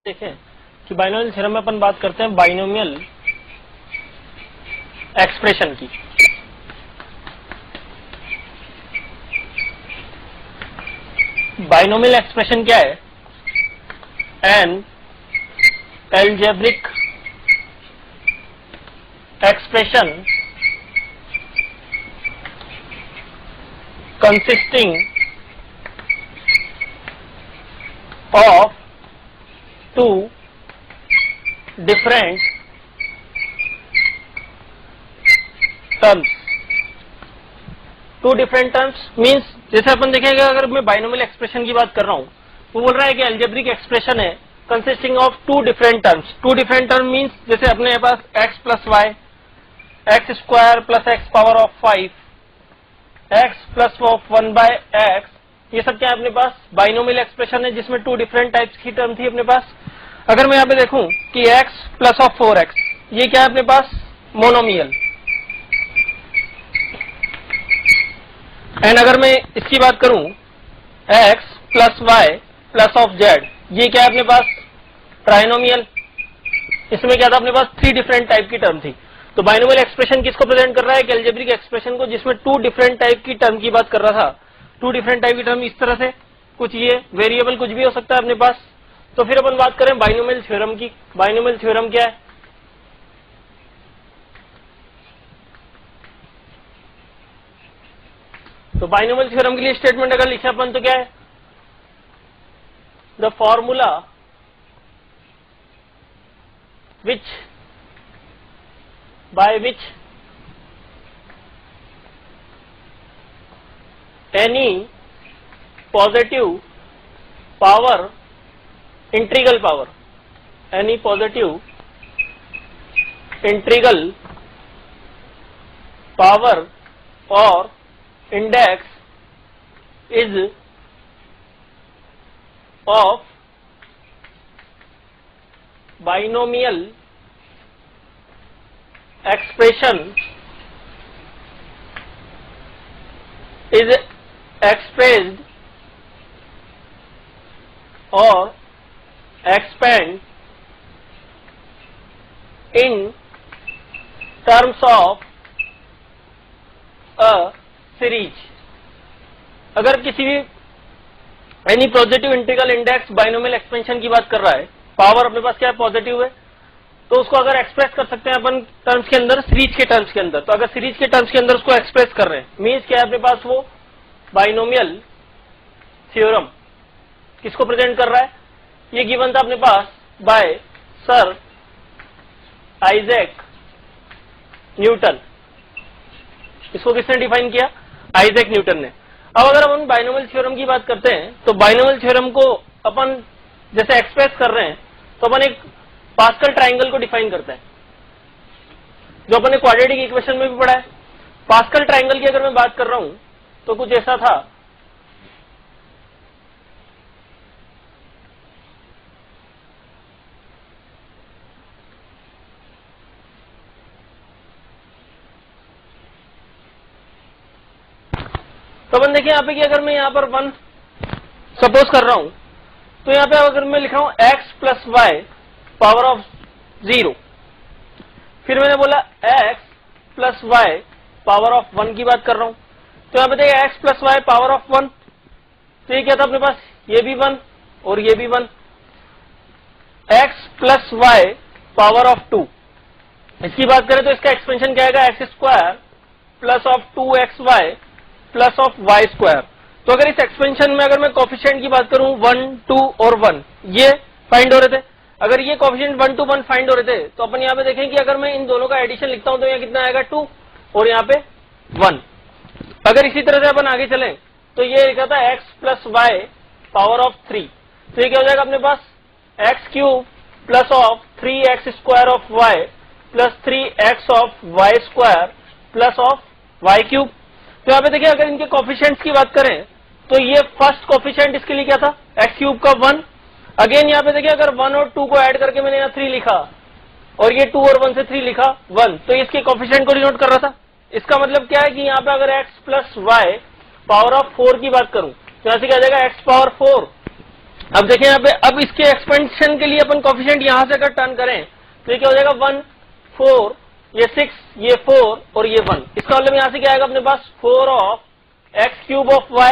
देखें कि binomial theorem में अपन बात करते हैं बाइनोमियल एक्सप्रेशन की। बाइनोमियल एक्सप्रेशन क्या है? An algebraic expression consisting of two different terms। Two different terms means जैसे अपन देखेंगे, अगर मैं बाइनोमियल एक्सप्रेशन की बात कर रहा हूं तो बोल रहा है कि एल्जेब्रिक एक्सप्रेशन है consisting of two different terms. Two different term means जैसे अपने पास x plus y, x square plus x power of 5, x plus of 1 by x, ये सब क्या है अपने पास बाइनोमियल एक्सप्रेशन है जिसमें टू डिफरेंट टाइप्स की टर्म थी अपने पास। अगर मैं यहाँ पे देखूं कि x प्लस ऑफ 4x, ये क्या है अपने पास मोनोमियल। एंड अगर मैं इसकी बात करूं x plus y plus of z, ये क्या है अपने पास ट्राइनोमियल। इसमें क्या था अपने पास थ्री डिफरेंट टाइप की टर्म थी। तो बाइनोमियल एक्सप्रेशन किसको प्रेजेंट कर रहा है? कि एल्जेब्रिक एक्सप्रेशन को जिसमें टू डिफरेंट टाइप की टर्म की बात कर रहा था। टू डिफरेंट टाइप की टर्म इस तरह से, कुछ ये वेरिएबल कुछ भी हो सकता है अपने पास। तो फिर अपन बात करें बाइनोमियल थ्योरम की। बाइनोमियल थ्योरम क्या है? तो बाइनोमियल थ्योरम के लिए स्टेटमेंट अगर लिखे अपन तो क्या है? The formula which by which any positive power, integral power, any positive integral power or index is of binomial expression is expressed or expand in terms of a series। अगर किसी भी any positive integral index binomial expansion की बात कर रहा है, power अपने पास क्या है पॉजिटिव है, तो उसको अगर एक्सप्रेस कर सकते हैं अपन टर्म्स के अंदर, सीरीज के टर्म्स के अंदर। तो अगर सीरीज के टर्म्स के अंदर उसको एक्सप्रेस कर रहे हैं मीन्स क्या है अपने पास वो बाइनोमियल थ्योरम किसको प्रेजेंट कर रहा है? ये गिवन था अपने पास बाय सर आइजैक न्यूटन। इसको किसने डिफाइन किया? आइजैक न्यूटन ने। अब अगर अपन बाइनोमियल थ्योरम की बात करते हैं तो बाइनोमियल थ्योरम को अपन जैसे एक्सप्रेस कर रहे हैं तो अपन एक पास्कल ट्राइंगल को डिफाइन करते हैं, जो अपन ने क्वाड्रेटिक इक्वेशन में भी पढ़ा है। पास्कल ट्राइंगल की अगर मैं बात कर रहा हूं तो कुछ ऐसा था। तो अपन देखिए यहाँ पे कि अगर मैं यहाँ पर 1 सपोज कर रहा हूं तो यहाँ पे अगर मैं लिख रहा हूं x plus Y power of 0, फिर मैंने बोला x plus Y power of 1 की बात कर रहा हूं तो यहाँ पे देखिए x plus Y power of 1, तो ये क्या था अपने पास? ये भी 1 और ये भी 1। x plus Y power of 2, इसकी बात करें तो इसका एक्सपेंशन क्या आएगा? X square plus of 2xy plus of y square. तो अगर इस एक्सपेंशन में अगर मैं कोफिशिएंट की बात करूं 1, 2 और 1 ये फाइंड हो रहे थे। अगर ये कोफिशिएंट 1 to 1 फाइंड हो रहे थे तो अपन यहाँ पे देखें कि अगर मैं इन दोनों का एडिशन लिखता हूं तो यहाँ कितना आएगा? 2 और यहाँ पे 1। अगर इसी तरह से अपन आगे चलें तो ये लिखा था x plus Y power of 3, तो ये क्या हो जाएगा अपने पास? X cube plus of 3x square of y plus 3x of y square plus of y cube. तो यहाँ पे देखिए अगर इनके कोफिशिएंट्स की बात करें तो ये फर्स्ट कोफिशिएंट इसके लिए क्या था? एक्स क्यूब का 1। अगेन यहाँ पे देखिए अगर 1 और 2 को ऐड करके मैंने यहाँ 3 लिखा और ये 2 और 1 से 3 लिखा 1, तो इसके कोफिशिएंट को डिनोट कर रहा था। इसका मतलब क्या है कि यहाँ पे अगर x plus Y power of 4 की बात करूं तो यहाँ से क्या आ जाएगा? x पावर 4 अब देखिए यहाँ पे, अब इसके एक्सपेंशन के लिए अपन कोफिशिएंट यहां से अगर टर्न करें तो ये क्या हो जाएगा 1 4, ये 6, ये 4 और ये 1। इसका मतलब यहां से क्या आएगा अपने पास 4 of x cube of y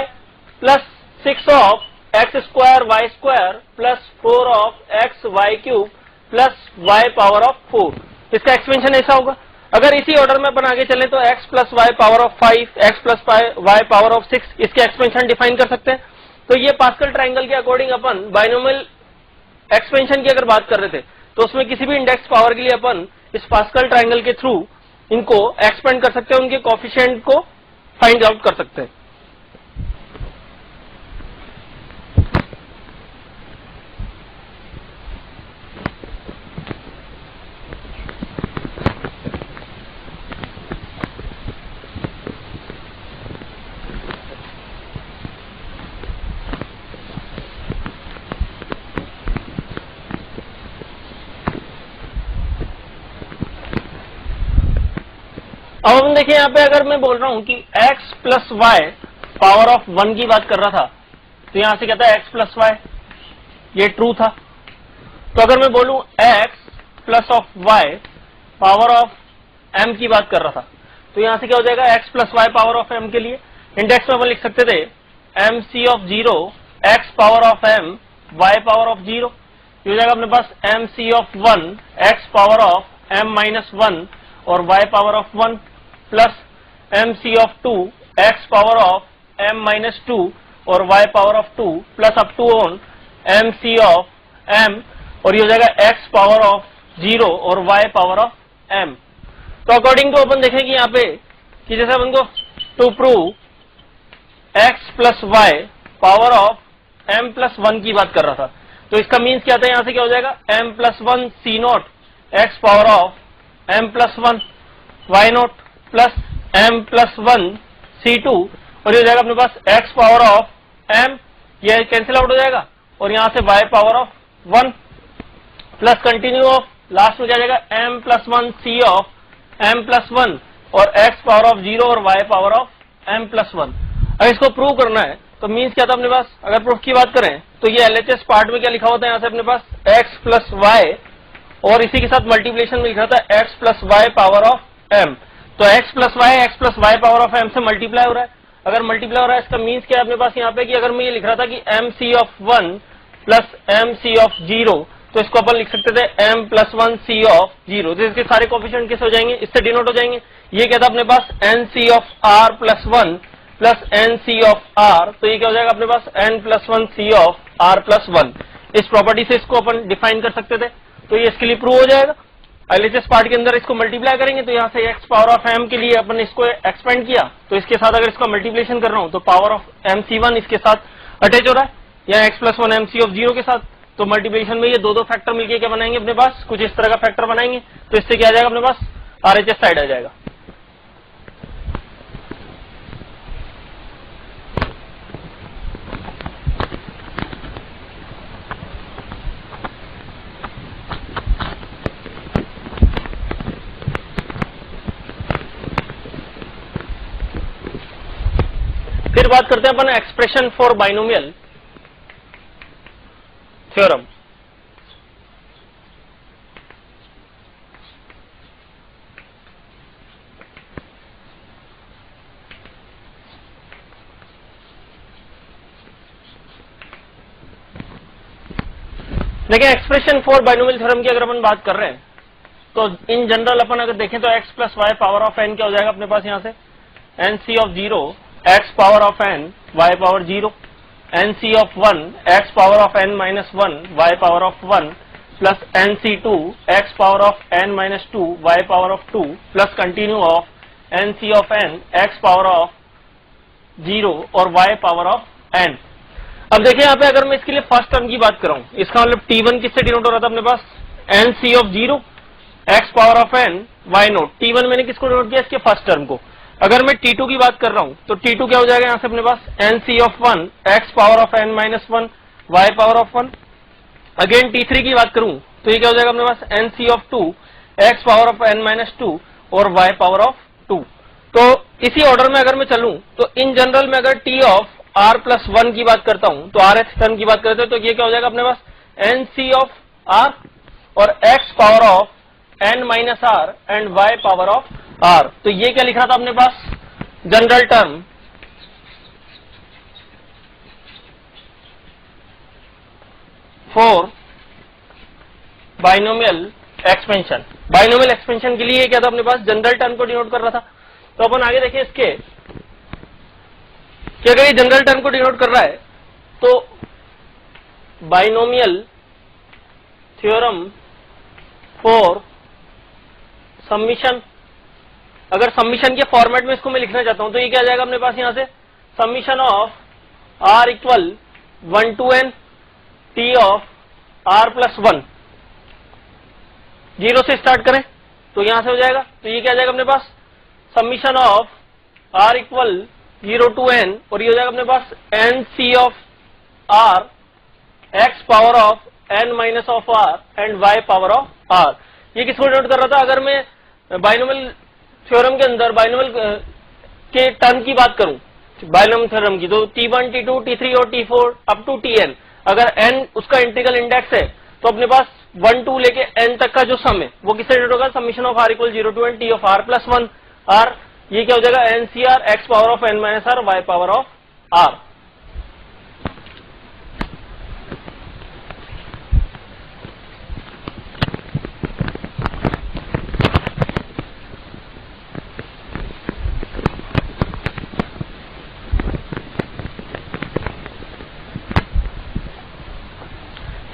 plus 6 of x square y square plus 4 of x y cube plus Y power of 4। इसका एक्सपेंशन ऐसा होगा। अगर इसी ऑर्डर में अपन आगे चले तो x plus Y power of 5, x plus Y power of 6, इसके एक्सपेंशन डिफाइन कर सकते हैं। तो ये पास्कल ट्राइंगल के अकॉर्डिंग अपन बाइनोमियल एक्सपेंशन की अगर बात कर रहे थे तो उसमें किसी भी इंडेक्स पावर के लिए अपन इस पास्कल ट्राइंगल के थ्रू इनको एक्सपेंड कर सकते हैं, उनके कोफिशिएंट को फाइंड आउट कर सकते हैं। अब हम देखिए यहाँ पे, अगर मैं बोल रहा हूं कि x plus Y power of 1 की बात कर रहा था तो यहां से कहता है x प्लस वाई, ये ट्रू था। तो अगर मैं बोलूं x plus of y power of m की बात कर रहा था तो यहां से क्या हो जाएगा, x plus Y power of m के लिए इंडेक्स में अपन लिख सकते थे mc of 0 x power of m y power of 0। ये हो जाएगा अपने पास mc of 1 x power of m minus 1 और y power of 1 plus mc of 2 x power of m minus 2 और y power of 2 plus up to on mc of m, और ये हो जाएगा x पावर ऑफ 0 और y power of m। तो according to अपन देखेंगे यहाँ पे कि जैसे अपन को to prove x plus Y power of m plus 1 की बात कर रहा था तो इसका मीन्स क्या था, यहां से क्या हो जाएगा m plus 1 c not x power of m plus 1 y not plus m plus 1 c2, और ये हो जाएगा अपने पास x पावर ऑफ m, ये कैंसिल आउट हो जाएगा और यहां से y power of 1 plus continue of last में क्या जाएगा m plus 1 c of m plus 1 और x पावर ऑफ 0 और y power of m plus 1। अगर इसको प्रूव करना है तो मीन्स क्या था अपने पास, अगर प्रूफ की बात करें तो ये LHS पार्ट में क्या लिखा होता है, यहाँ से अपने पास x प्लस वाई और इसी के साथ मल्टीप्लिकेशन में लिखा था x plus Y power of m। तो x plus Y power of m से मल्टीप्लाई हो रहा है। अगर मल्टीप्लाई हो रहा है इसका मीन्स क्या है अपने पास यहाँ पे कि अगर मैं ये लिख रहा था कि mc of 1 plus mc of 0 तो इसको अपन लिख सकते थे m प्लस 1 c ऑफ 0। तो इसके सारे कोफिशिएंट किस हो जाएंगे, इससे डिनोट हो जाएंगे। ये क्या था अपने पास nc of r plus 1 plus nc of r, तो ये क्या हो जाएगा अपने पास n plus 1 c of r plus 1। इस प्रॉपर्टी से इसको अपन डिफाइन कर सकते थे, तो ये इसके लिए प्रूव हो जाएगा। LHS पार्ट के अंदर इसको मल्टीप्लाई करेंगे तो यहाँ से x पावर ऑफ m के लिए अपन इसको एक्सपेंड किया तो इसके साथ अगर इसका मल्टीप्लिकेशन कर रहा हूँ तो पावर ऑफ mc1 इसके साथ अटैच हो रहा है या x प्लस 1 mc ऑफ 0 के साथ, तो मल्टीप्लिकेशन में ये दो फैक्टर मिलके क्या बनाएंगे अपने पास, कुछ इस तरह का फैक्टर बनाएंगे। तो इससे क्या आ जाएगा अपने पास RHS साइड आ जाएगा। फिर बात करते हैं अपन एक्सप्रेशन फॉर बाइनोमियल थ्योरम। देखिए एक्सप्रेशन फॉर बाइनोमियल थ्योरम की अगर अपन बात कर रहे हैं तो इन जनरल अपन अगर देखें तो x plus Y power of n क्या हो जाएगा अपने पास यहाँ से nc of 0 x power of n y power 0, nc of 1 x power of n minus 1 y power of 1 plus nc2 x power of n minus 2 y power of 2 plus continue of nc of n x power of 0 और y power of n। अब देखिए यहाँ पे अगर मैं इसके लिए first term की बात कर रहा हूं, इसका मतलब t1 किससे डिनोट हो रहा था अपने पास nc of 0 x power of n y note. t1 मैंने किसको डिनोट किया, इसके फर्स्ट टर्म को। अगर मैं t2 की बात कर रहा हूं तो t2 क्या हो जाएगा यहाँ से अपने पास nc of 1 x power of n minus 1 y power of 1। Again t3 की बात करूं तो ये क्या हो जाएगा अपने पास nc of 2 x power of n minus 2 और y पावर ऑफ 2। तो इसी ऑर्डर में अगर मैं चलूं तो इन जनरल में अगर t ऑफ r प्लस 1 की बात करता हूं, तो rth टर्म की बात करते हैं, तो ये क्या हो जाएगा अपने पास nc ऑफ r और x power of n minus r and y power of r। तो ये क्या लिखा था अपने पास general term for binomial expansion. Binomial expansion के लिए क्या था अपने पास जनरल टर्म को डिनोट कर रहा था। तो अपन आगे देखिए इसके कि अगर ये जनरल टर्म को डिनोट कर रहा है तो बाइनोमियल थ्योरम फॉर समीशन, अगर समीशन के फॉर्मेट में इसको मैं लिखना चाहता हूं तो ये क्या आ जाएगा अपने पास यहां से summation of r equal 1 to n t of r plus 1, 0 से स्टार्ट करें तो यहां से हो जाएगा, तो ये क्या आ जाएगा अपने पास summation of r equal 0 to n और ये हो जाएगा अपने पास n c of r x power of n minus of r and y power of r। ये किसको डिनोट कर रहा था, अगर मैं बाइनोमियल थ्योरम के अंदर बाइनोमियल के टर्म की बात करूं बाइनोमियल थ्योरम की, तो t1 t2 t3 और t4 अप टू tn, अगर n उसका इंटीग्रल इंडेक्स है तो अपने पास 1 2 लेके n तक का जो सम है वो किससे डिनोट होगा summation of r equal 0 to n t of r plus 1 r। ये क्या हो जाएगा ncr x power of n minus r y power of r।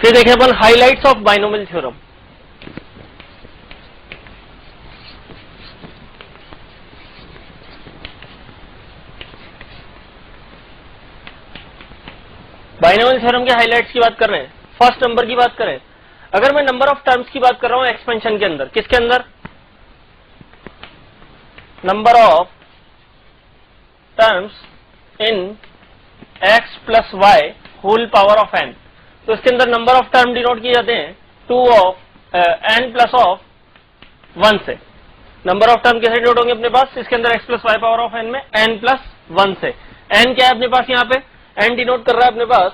फिर देखें अपन highlights of binomial theorem. Binomial theorem के हाइलाइट्स की बात कर रहे हैं। फर्स्ट नंबर की बात करें, अगर मैं नंबर ऑफ टर्म्स की बात कर रहा हूं एक्सपेंशन के अंदर, किसके अंदर number of terms in x plus y whole power of n, तो इसके अंदर नंबर ऑफ टर्म डिनोट किए जाते हैं 2 ऑफ n प्लस ऑफ 1 से। नंबर ऑफ टर्म कैसे डिनोट होंगे अपने पास इसके अंदर x plus Y power of n में n प्लस 1 से। n क्या है अपने पास यहाँ पे n डिनोट कर रहा है अपने पास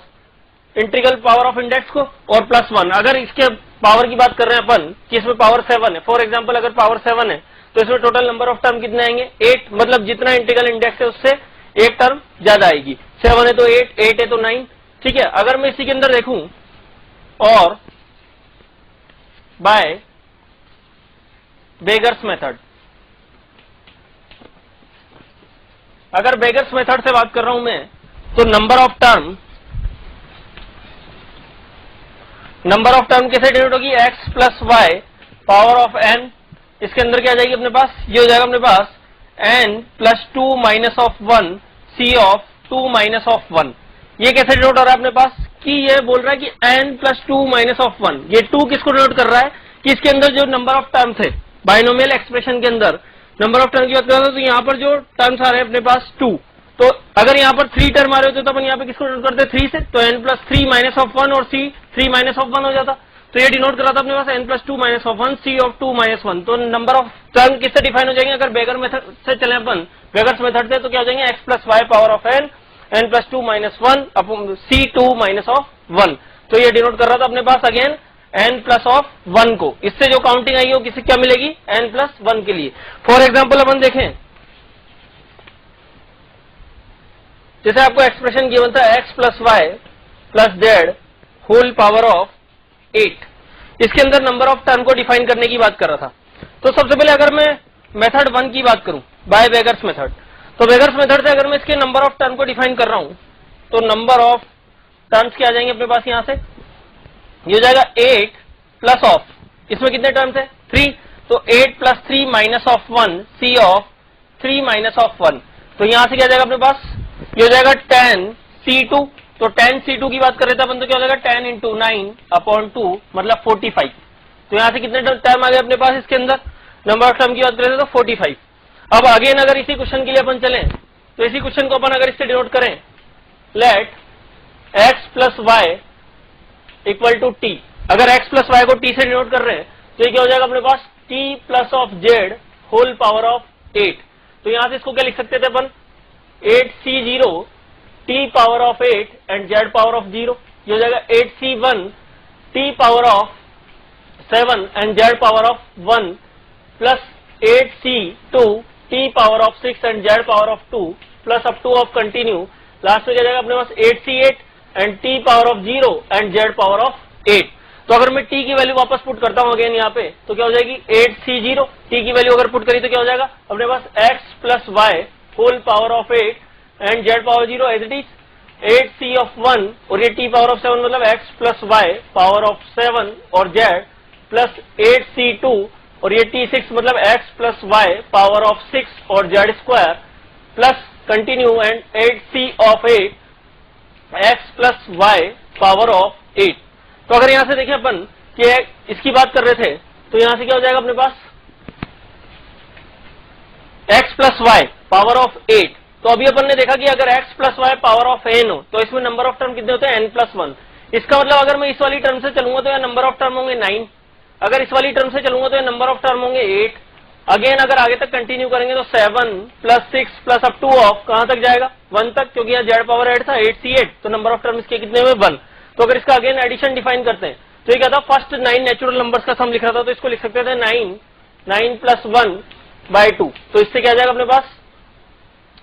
इंटीग्रल पावर ऑफ इंडेक्स को और प्लस 1। अगर इसके पावर की बात कर रहे हैं अपन कि इसमें पावर 7 है, फॉर एग्जाम्पल अगर पावर 7 है तो इसमें टोटल नंबर ऑफ टर्म कितने आएंगे 8, मतलब जितना इंटीग्रल इंडेक्स है उससे एक टर्म ज्यादा आएगी। 7 है तो 8, 8 है तो 9, ठीक है। अगर मैं इसी के अंदर देखूं और बाय बेगर्स मेथड, अगर बेगर्स मेथड से बात कर रहा हूं मैं तो नंबर ऑफ टर्म कैसे डिनोट होगी x plus Y power of n, इसके अंदर क्या आ जाएगी अपने पास ये हो जाएगा अपने पास n plus 2 minus of 1 c of 2 minus of 1। ये कैसे डिनोट हो रहा है अपने पास कि ये बोल रहा है कि n प्लस 2 माइनस ऑफ 1, ये 2 किसको डिनोट कर रहा है कि इसके अंदर जो नंबर ऑफ टर्म्स है बाइनोमियल एक्सप्रेशन के अंदर नंबर ऑफ टर्म की बात कर रहे हैं तो यहाँ पर जो टर्म्स आ रहे हैं अपने पास 2, तो अगर यहाँ पर 3 टर्म आ रहे होते तो अपन यहाँ पे किसको डिनोट करते 3 से, तो n प्लस 3 माइनस ऑफ 1 और c 3 माइनस ऑफ 1 हो जाता। तो ये डिनोट कर रहा था अपने पास n plus 2 minus of 1 c of 2 minus 1। तो नंबर ऑफ टर्म किससे डिफाइन हो जाएंगे अगर बेगर मेथड से चले अपन बेगर्स मेथड से, तो क्या हो जाएंगे x plus Y power of n n plus 2 minus 1 upon c 2 minus of 1। तो ये डिनोट कर रहा था अपने पास अगेन n प्लस ऑफ 1 को, इससे जो काउंटिंग आई हो किससे क्या मिलेगी n प्लस 1 के लिए। फॉर एग्जाम्पल अपन देखें जैसे आपको एक्सप्रेशन गिवन था x plus y plus z whole power of 8, इसके अंदर नंबर ऑफ टर्म को डिफाइन करने की बात कर रहा था। तो सबसे पहले अगर मैं मेथड 1 की बात करूं बाय बेगर्स मेथड, तो बेगर्स मेथड से अगर मैं इसके नंबर ऑफ टर्म को डिफाइन कर रहा हूं तो नंबर ऑफ टर्म्स क्या आ जाएंगे अपने पास यहां से ये हो जाएगा 8 प्लस ऑफ, इसमें कितने टर्म्स है 3, तो 8 plus 3 minus of 1 c of 3 minus of 1। तो यहां से क्या जाएगा अपने पास ये हो जाएगा 10 c2, तो 10 c2 की बात कर रहे थे अपन तो क्या हो जाएगा 10 इंटू 9 अपॉन 2 मतलब 45। तो यहां से कितने टर्म आ गए अपने पास इसके अंदर नंबर ऑफ टर्म की बात करें तो 45। अब अगेन अगर इसी क्वेश्चन के लिए अपन चलें तो इसी क्वेश्चन को अपन अगर इससे डिनोट करें let x plus y equal to t, अगर x प्लस वाई को t से डिनोट कर रहे हैं तो ये क्या हो जाएगा अपने पास t plus of z whole power of 8। तो यहां से इसको क्या लिख सकते थे अपन 8c0 t power of 8 and z power of 0, ये हो जाएगा 8c1 t power of 7 and z power of 1 plus 8c2 t power of 6 and z power of 2 plus up to of continue, last में क्या जाएगा अपने पास 8c8 and t power of 0 and z power of 8। तो अगर मैं t की value वापस put करता हूं अगेन यहाँ पे तो क्या हो जाएगी 8c0, t की वैल्यू अगर पुट करी तो क्या हो जाएगा अपने पास x plus y whole power of 8 and z power 0 as it is 8c of 1 और ये t पावर ऑफ 7 मतलब x plus Y power of 7 और z प्लस 8c2 और ये t6 मतलब x plus Y power of 6 और z square plus continue and 8c of 8 x plus Y power of 8। तो अगर यहां से देखें अपन कि इसकी बात कर रहे थे तो यहां से क्या हो जाएगा अपने पास x plus Y power of 8। तो अभी अपन ने देखा कि अगर x plus Y power of n हो तो इसमें नंबर ऑफ टर्म कितने होते हैं n प्लस 1। इसका मतलब अगर मैं इस वाली टर्म से चलूंगा तो यह नंबर ऑफ टर्म होंगे 9, अगर इस वाली टर्म से चलूंगा तो यह नंबर ऑफ टर्म होंगे 8, अगेन अगर आगे तक कंटिन्यू करेंगे तो 7 plus 6 plus up to of कहां तक जाएगा 1 तक, क्योंकि यहाँ z पावर 8 था 8c8 तो नंबर ऑफ टर्म इसके कितने हुए 1। तो अगर इसका अगेन एडिशन डिफाइन करते हैं तो ये क्या था फर्स्ट 9 नेचुरल नंबर्स का सम लिख रहा था तो इसको लिख सकते थे 9 प्लस 1 बाय 2, तो इससे क्या जाएगा अपने पास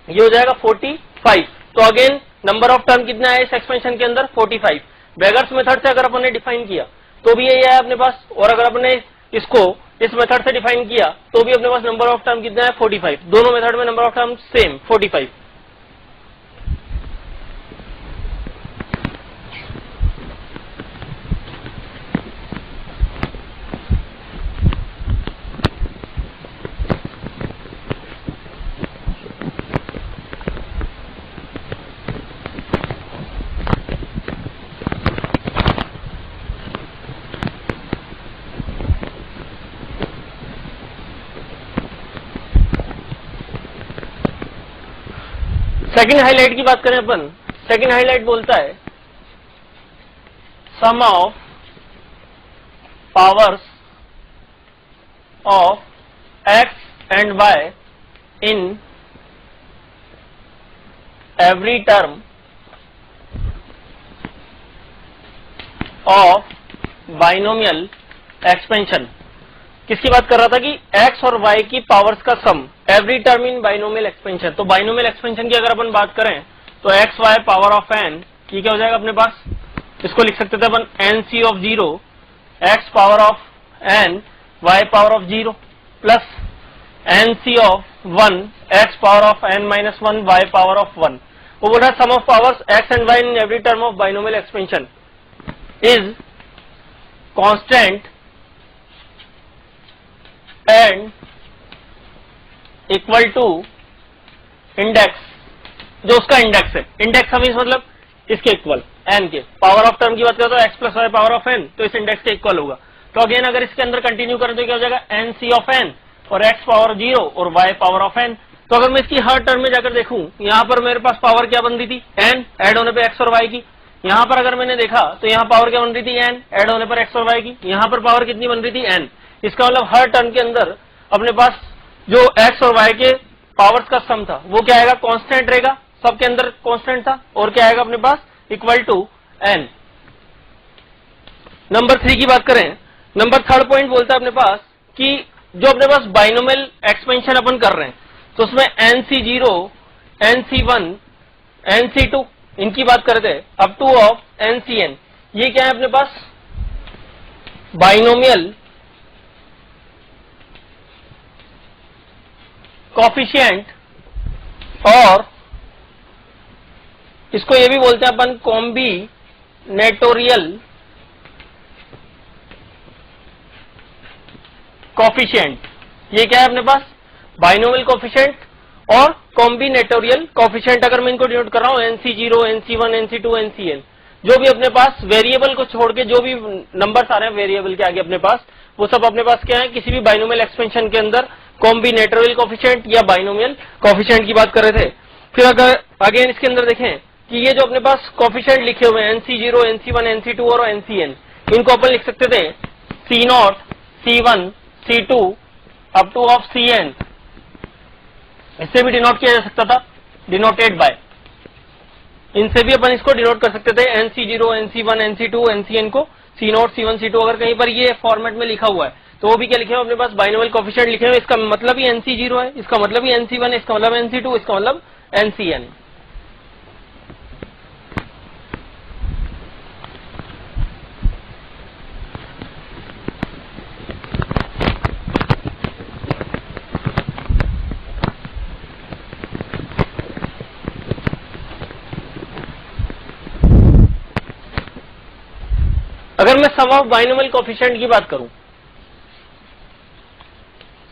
ये हो जाएगा 45। तो अगेन नंबर ऑफ टर्म कितना है इस एक्सपेंशन के अंदर 45। बेगर्स मेथड से अगर अपन ने डिफाइन किया तो भी यही है अपने पास, और अगर अपने इसको इस मेथड से डिफाइन किया तो भी अपने पास नंबर ऑफ टर्म कितना है 45। दोनों मेथड में number of term same 45। Second highlight की बात करें अपन, सेकंड हाईलाइट बोलता है sum of powers of x and y in every term of binomial expansion. किसकी बात कर रहा था कि x और y की पावर्स का sum every term in binomial expansion. तो बाइनोमियल एक्सपेंशन की अगर अपन बात करें तो x y power of n ये क्या हो जाएगा अपने पास, इसको लिख सकते थे अपन nc of 0 x power of n y power of 0 plus nc of 1 x power of n minus 1 y power of 1। वो बोल रहा है sum of powers x and y in every term of binomial expansion is constant and equal to index, जो उसका index है। Index का means मतलब इसके इक्वल n के। पावर ऑफ टर्म की बात करें तो x plus Y power of n तो इस इंडेक्स के इक्वल होगा। तो अगेन अगर इसके अंदर कंटिन्यू करें तो क्या हो जाएगा nc ऑफ n और x पावर 0 और y पावर ऑफ n। तो अगर मैं इसकी हर टर्म में जाकर देखूं यहां पर मेरे पास पावर क्या बन रही थी n ऐड होने पे x और y की। यहां पर अगर मैंने देखा तो यहाँ पावर क्या बन रही थी n ऐड होने पर x और y की। यहां पर पावर कितनी बन रही थी n। इसका मतलब हर टर्म के अंदर अपने पास जो x और y के पावर्स का सम था वो क्या आएगा कांस्टेंट रहेगा, सबके अंदर कांस्टेंट था और क्या आएगा अपने पास इक्वल टू n। नंबर 3 की बात करें, नंबर थर्ड पॉइंट बोलता है अपने पास कि जो अपने पास बाइनोमियल एक्सपेंशन अपन कर रहे हैं तो उसमें nc0 nc1 nc2 इनकी बात करते हैं अप टू ऑफ ncn। ये क्या है अपने पास बाइनोमियल कोफिशिएंट, और इसको ये भी बोलते हैं अपन कॉम्बिनेटोरियल कोफिशिएंट। ये क्या है अपने पास बाइनोमियल कोफिशिएंट और कॉम्बिनेटोरियल कोफिशिएंट। अगर मैं इनको डिनोट कर रहा हूं nc0 nc1 nc2 ncn, जो भी अपने पास वेरिएबल को छोड़ के जो भी नंबर्स आ रहे हैं वेरिएबल के आगे अपने पास वो सब अपने पास क्या है किसी भी बाइनोमियल एक्सपेंशन के अंदर कॉम्बिनेटोरियल कोफिशिएंट या बाइनोमियल कोफिशिएंट की बात कर रहे थे। फिर अगर अगेन इसके अंदर देखें कि ये जो अपने पास कोफिशिएंट लिखे हुए हैं nc0 nc1 nc2 और ncn, इनको अपन लिख सकते थे c0 c1 c2 up to of cn। इससे भी डिनोट किया जा सकता था डिनोटेड बाय इनसे भी अपन इसको डिनोट कर सकते थे, NC0, NC1, NC2, NCN को C0, C1, C2। अगर कहीं पर ये फॉर्मेट में लिखा हुआ है तो वो भी क्या लिखे हुए अपने पास बाइनोमियल कोएफिशिएंट लिखे हुए, इसका मतलब ही NC0 है, इसका मतलब ही NC1 है, इसका मतलब NC2, इसका मतलब NCN। अगर मैं सम ऑफ बाइनोमियल कोएफिशिएंट की बात करूं,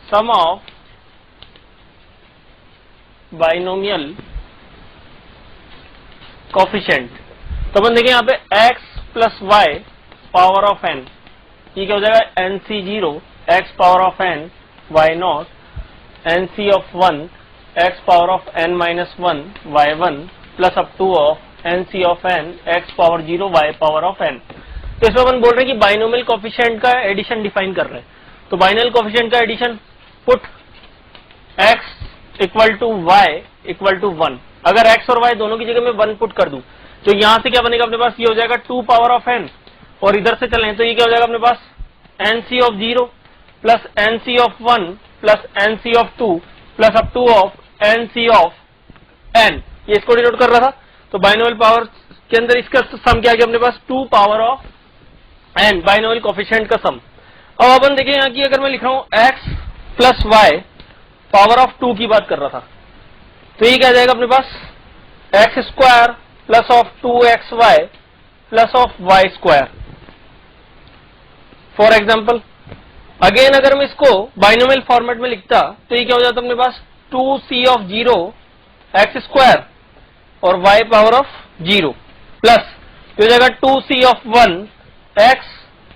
सम ऑफ बाइनोमियल कोएफिशिएंट, तो अपन देखें यहां पे x plus Y power of n, ये क्या हो जाएगा NC0 x power of n y naught, NC of 1 x power of n minus 1 y1 plus up to of NC of n x power 0 y power of n। तो इसमें अपन बोल रहे हैं कि बाइनोमियल कोएफिशिएंट का एडिशन डिफाइन कर रहे हैं। तो बाइनोमियल कोएफिशिएंट का addition, put x equal to y equal to 1। अगर x और y दोनों की जगह में 1 पुट कर दूं तो यहां से क्या बनेगा अपने पास, ये हो जाएगा 2 पावर ऑफ n, और इधर से चलें तो ये क्या हो जाएगा अपने पास NC of 0 plus NC of 1 plus NC of 2 plus up to of NC of n। ये इसको डिनोट कर रहा था। तो बाइनोमियल पावर के अंदर इसका सम क्या आ गया अपने पास, 2 power of n, binomial coefficient का सम। अब अपन देखें यहां की, अगर मैं लिख रहा हूं x plus Y power of 2 की बात कर रहा था, तो ये क्या आ जाएगा अपने पास x square plus of 2xy plus of y square. For example again अगर मैं इसको बाइनोमियल फॉर्मेट में लिखता तो ये क्या हो जाता अपने पास 2c ऑफ 0 x स्क्वायर और y पावर ऑफ 0 प्लस हो जाएगा 2c ऑफ 1 x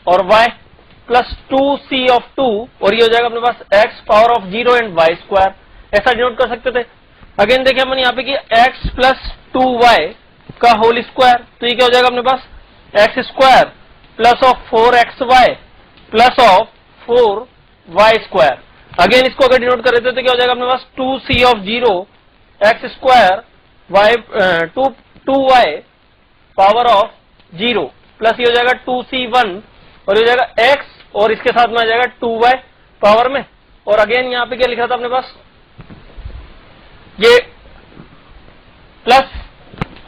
और y प्लस 2c ऑफ 2, और ये हो जाएगा अपने पास x power of 0 and y square. ऐसा डिनोट कर सकते थे। अगेन देखिए अपन यहाँ पे कि x प्लस 2y का होल स्क्वायर, तो ये क्या हो जाएगा अपने पास x square plus of 4xy plus of 4y square. Again इसको अगर डिनोट कर देते तो क्या हो जाएगा अपने पास 2c of 0 x square y 2y power of 0 plus ये हो जाएगा 2c1, और ये हो जाएगा x और इसके साथ में आ जाएगा 2y पावर में। और अगेन यहाँ पे क्या लिखा था अपने पास, ये प्लस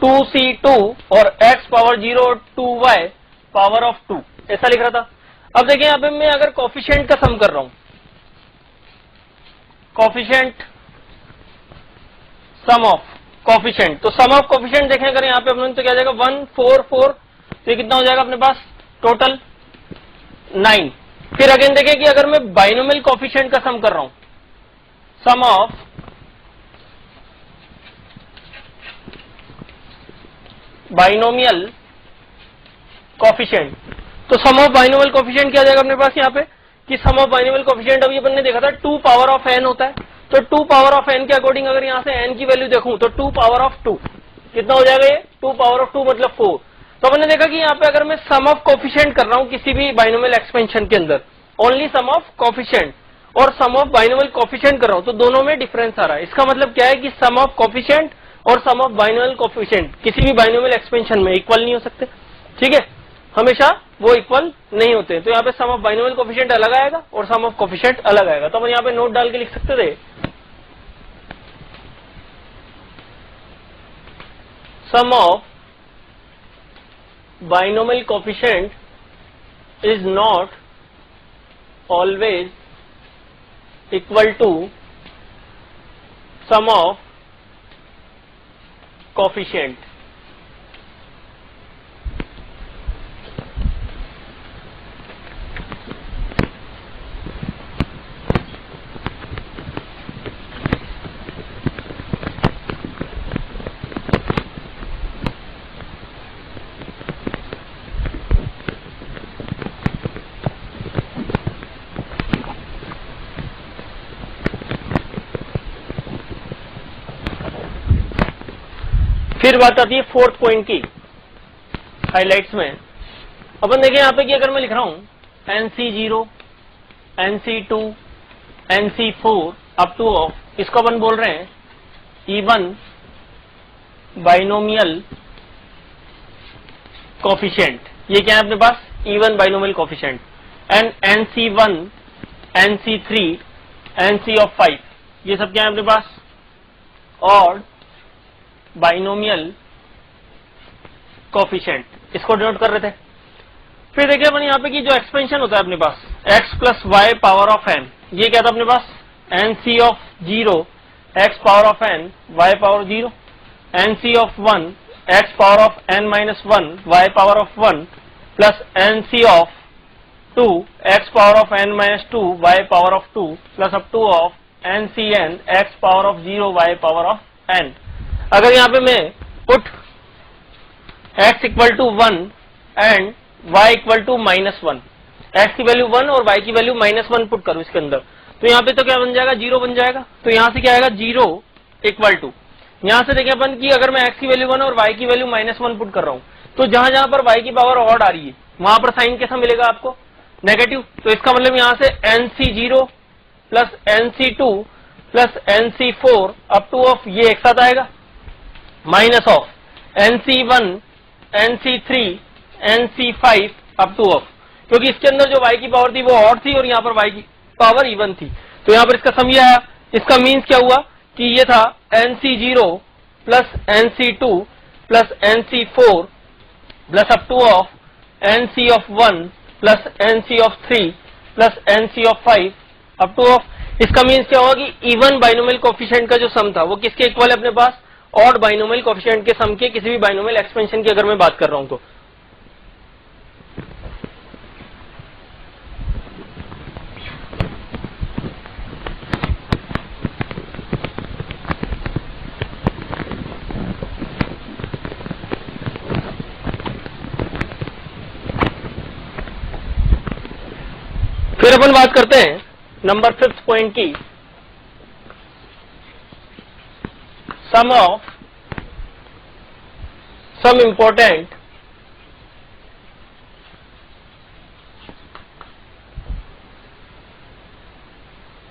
2c2 और x पावर 0 और 2y पावर ऑफ 2, ऐसा लिख रहा था। अब देखिए यहाँ पे मैं अगर कोएफिशिएंट का सम कर रहा हूं, कोएफिशिएंट सम ऑफ कोएफिशिएंट, तो सम ऑफ कोएफिशिएंट देखें अगर यहाँ पे अपन तो क्या जाएगा 1 4 4, तो ये कितना हो जाएगा अपने पास टोटल 9। फिर अगेन देखें कि अगर मैं बाइनोमियल कोएफिशिएंट का सम कर रहा हूं, सम ऑफ बाइनोमियल कोएफिशिएंट, तो सम ऑफ बाइनोमियल कोएफिशिएंट क्या जाएगा अपने पास यहाँ पे कि सम ऑफ बाइनोमियल कोएफिशिएंट अभी अपन ने देखा था 2 पावर ऑफ n होता है। तो 2 पावर ऑफ n के अकॉर्डिंग अगर यहाँ से n की वैल्यू देखूं तो 2 पावर ऑफ 2 कितना हो जाएगा, ये 2 पावर ऑफ 2 मतलब 4। तो अपन ने देखा कि यहाँ पे अगर मैं सम ऑफ कोएफिशिएंट कर रहा हूं किसी भी बाइनोमियल एक्सपेंशन के अंदर, ओनली सम ऑफ कोएफिशिएंट और सम ऑफ बाइनोमियल कोएफिशिएंट कर रहा हूं, तो दोनों में डिफरेंस आ रहा है। इसका मतलब क्या है कि सम ऑफ कोएफिशिएंट और सम ऑफ बाइनोमियल कोएफिशिएंट किसी भी बाइनोमियल एक्सपेंशन में इक्वल नहीं हो सकते, ठीक है, हमेशा वो इक्वल नहीं होते। तो यहाँ पे सम ऑफ बाइनोमियल कोएफिशिएंट अलग आएगा और सम ऑफ कोएफिशिएंट अलग आएगा। तो अपन यहाँ पे नोट डाल के लिख सकते थे, sum of binomial coefficient is not always equal to sum of coefficient। फिर बात आती है फोर्थ पॉइंट की हाइलाइट्स में। अपन देखें यहाँ पे कि अगर मैं लिख रहा हूं NC0, NC2, NC4 up to of, इसको अपन बोल रहे हैं इवन बाइनोमियल कोफिशिएंट, ये क्या है अपने पास even binomial coefficient, and NC1 NC3 NC of 5, ये सब क्या है अपने पास ऑड बाइनोमियल कोफिशिएंट, इसको डिनोट कर रहे थे। फिर देखिए अपन यहाँ पे कि जो एक्सपेंशन होता है अपने पास x plus Y power of n, ये क्या था अपने पास NC of 0 x power of n y power 0, NC of 1 x power of n minus 1 y power of 1 plus NC of 2 x power of n minus 2 y power of 2 plus up to of NCn x power of 0 y power of n। अगर यहाँ पे मैं put x equal to 1 and y equal to minus 1, x की value 1 और y की value minus 1 put करूं इसके अंदर, तो यहाँ पे तो क्या बन जाएगा 0 बन जाएगा। तो यहाँ से क्या आएगा 0 इक्वल टू, यहाँ से देखें अपन कि अगर मैं x की वैल्यू 1 और y की वैल्यू माइनस 1 पुट कर रहा हूँ, तो जहां जहां पर y की पावर ऑड आ रही है वहां पर साइन कैसा मिलेगा आपको नेगेटिव। तो इसका मतलब यहाँ से NC0 plus NC2 plus NC4 up to of ये एक साथ आएगा minus of NC1 NC3 NC5 up to of, क्योंकि इसके अंदर जो y की पावर थी वो ऑड थी और यहाँ पर y की पावर इवन थी, तो यहाँ पर इसका सम ये आया। इसका मीन्स क्या हुआ कि ये था NC0 plus NC2 plus NC4 plus up to of NC of 1 plus NC of 3 plus NC of 5 up to of. इसका मीन्स क्या होगा कि इवन बाइनोमियल कोफिशिएंट का जो सम था वो किसके इक्वल है अपने पास ऑड बाइनोमियल कोफिशिएंट के सम के, किसी भी बाइनोमियल एक्सपेंशन की अगर मैं बात कर रहा हूं तो। फिर अपन बात करते हैं नंबर 5th पॉइंट की, sum of some important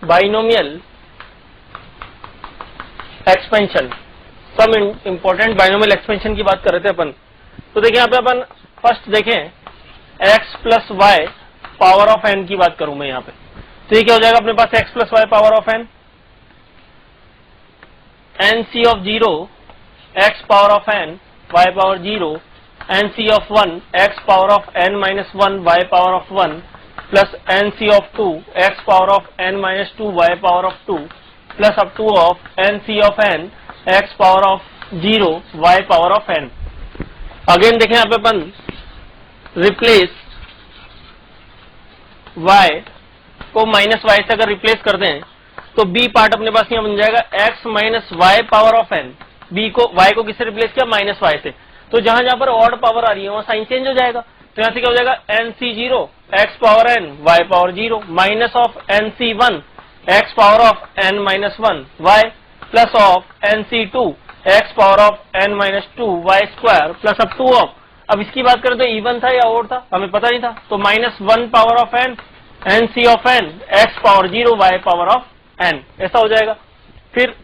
binomial expansion, some important binomial expansion की बात कर रहे थे अपन। तो देखिए यहाँ पे अपन फर्स्ट देखें x plus Y power of n की बात करूं मैं यहाँ पे, तो ये क्या हो जाएगा अपने पास x plus Y power of n, NC of 0 x power of n y power 0, NC of 1 x power of n minus 1 y power of 1 plus NC of 2 x power of n minus 2 y power of 2 plus up to of NC of n x power of 0 y power of n। Again देखें यहाँ पे अपन replace y को minus Y से अगर replace कर दें तो b पार्ट अपने पास यहाँ बन जाएगा x minus y power of n, b को y को किससे रिप्लेस किया माइनस वाई से, तो जहां जहां पर ऑड पावर आ रही है वहां साइन चेंज हो जाएगा। तो यहाँ से क्या हो जाएगा NC0 x power n y power 0 minus of NC1 x power of n minus 1 y plus of NC2 x power of n minus 2 y square plus up to of, अब इसकी बात करें तो इवन था या ऑड था हमें पता नहीं था, तो minus 1 power of n NC of n x power 0 y power of n, ऐसा हो जाएगा। फिर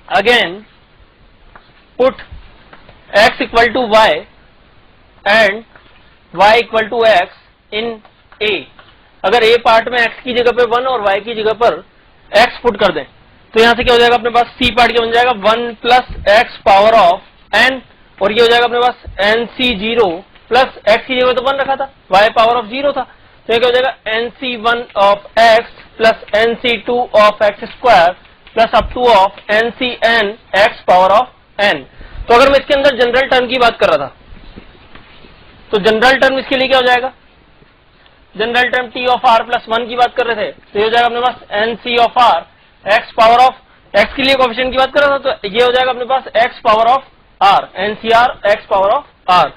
again put x equal to y and y equal to x in a, अगर a पार्ट में x की जगह पे 1 और y की जगह पर x पुट कर दें तो यहां से क्या हो जाएगा अपने पास c पार्ट क्या बन जाएगा 1 plus x power of n, और ये हो जाएगा अपने पास NC0 प्लस x की जगह तो 1 रखा था y पावर ऑफ 0 था, तो ये क्या हो जाएगा NC1 of x plus NC2 of x square plus up to of NCn x power of n। तो अगर मैं इसके अंदर जनरल टर्म की बात कर रहा था तो जनरल टर्म इसके लिए क्या हो जाएगा, general term t of r plus 1 की बात कर रहे थे, तो ये हो जाएगा अपने पास NC of r x power of x के लिए कोएफिशिएंट की बात कर रहा था, तो ये हो जाएगा अपने पास x power of r NCr x power of r।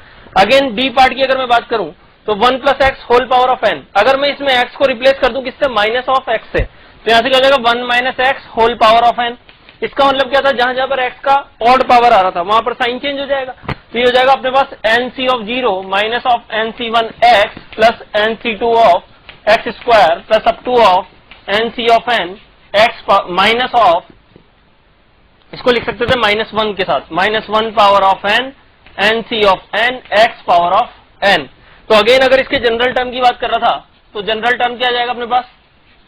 Again b part की अगर मैं बात करूं तो 1 plus x whole power of n, अगर मैं इसमें x को रिप्लेस कर दूं किससे माइनस ऑफ x से, तो यहां से क्या हो जाएगा 1 minus x whole power of n। इसका मतलब क्या था जहां जहां पर x का ऑड पावर आ रहा था वहां पर साइन चेंज हो जाएगा, तो ये हो जाएगा अपने पास NC of 0 minus of NC1 x plus NC2 of x square plus up to of NC of n x minus of, इसको लिख सकते थे माइनस 1 के साथ minus 1 power of n n C of N x power of N. तो again अगर इसके general term की बात कर रहा था तो जनरल टर्म क्या आ जाएगा अपने पास,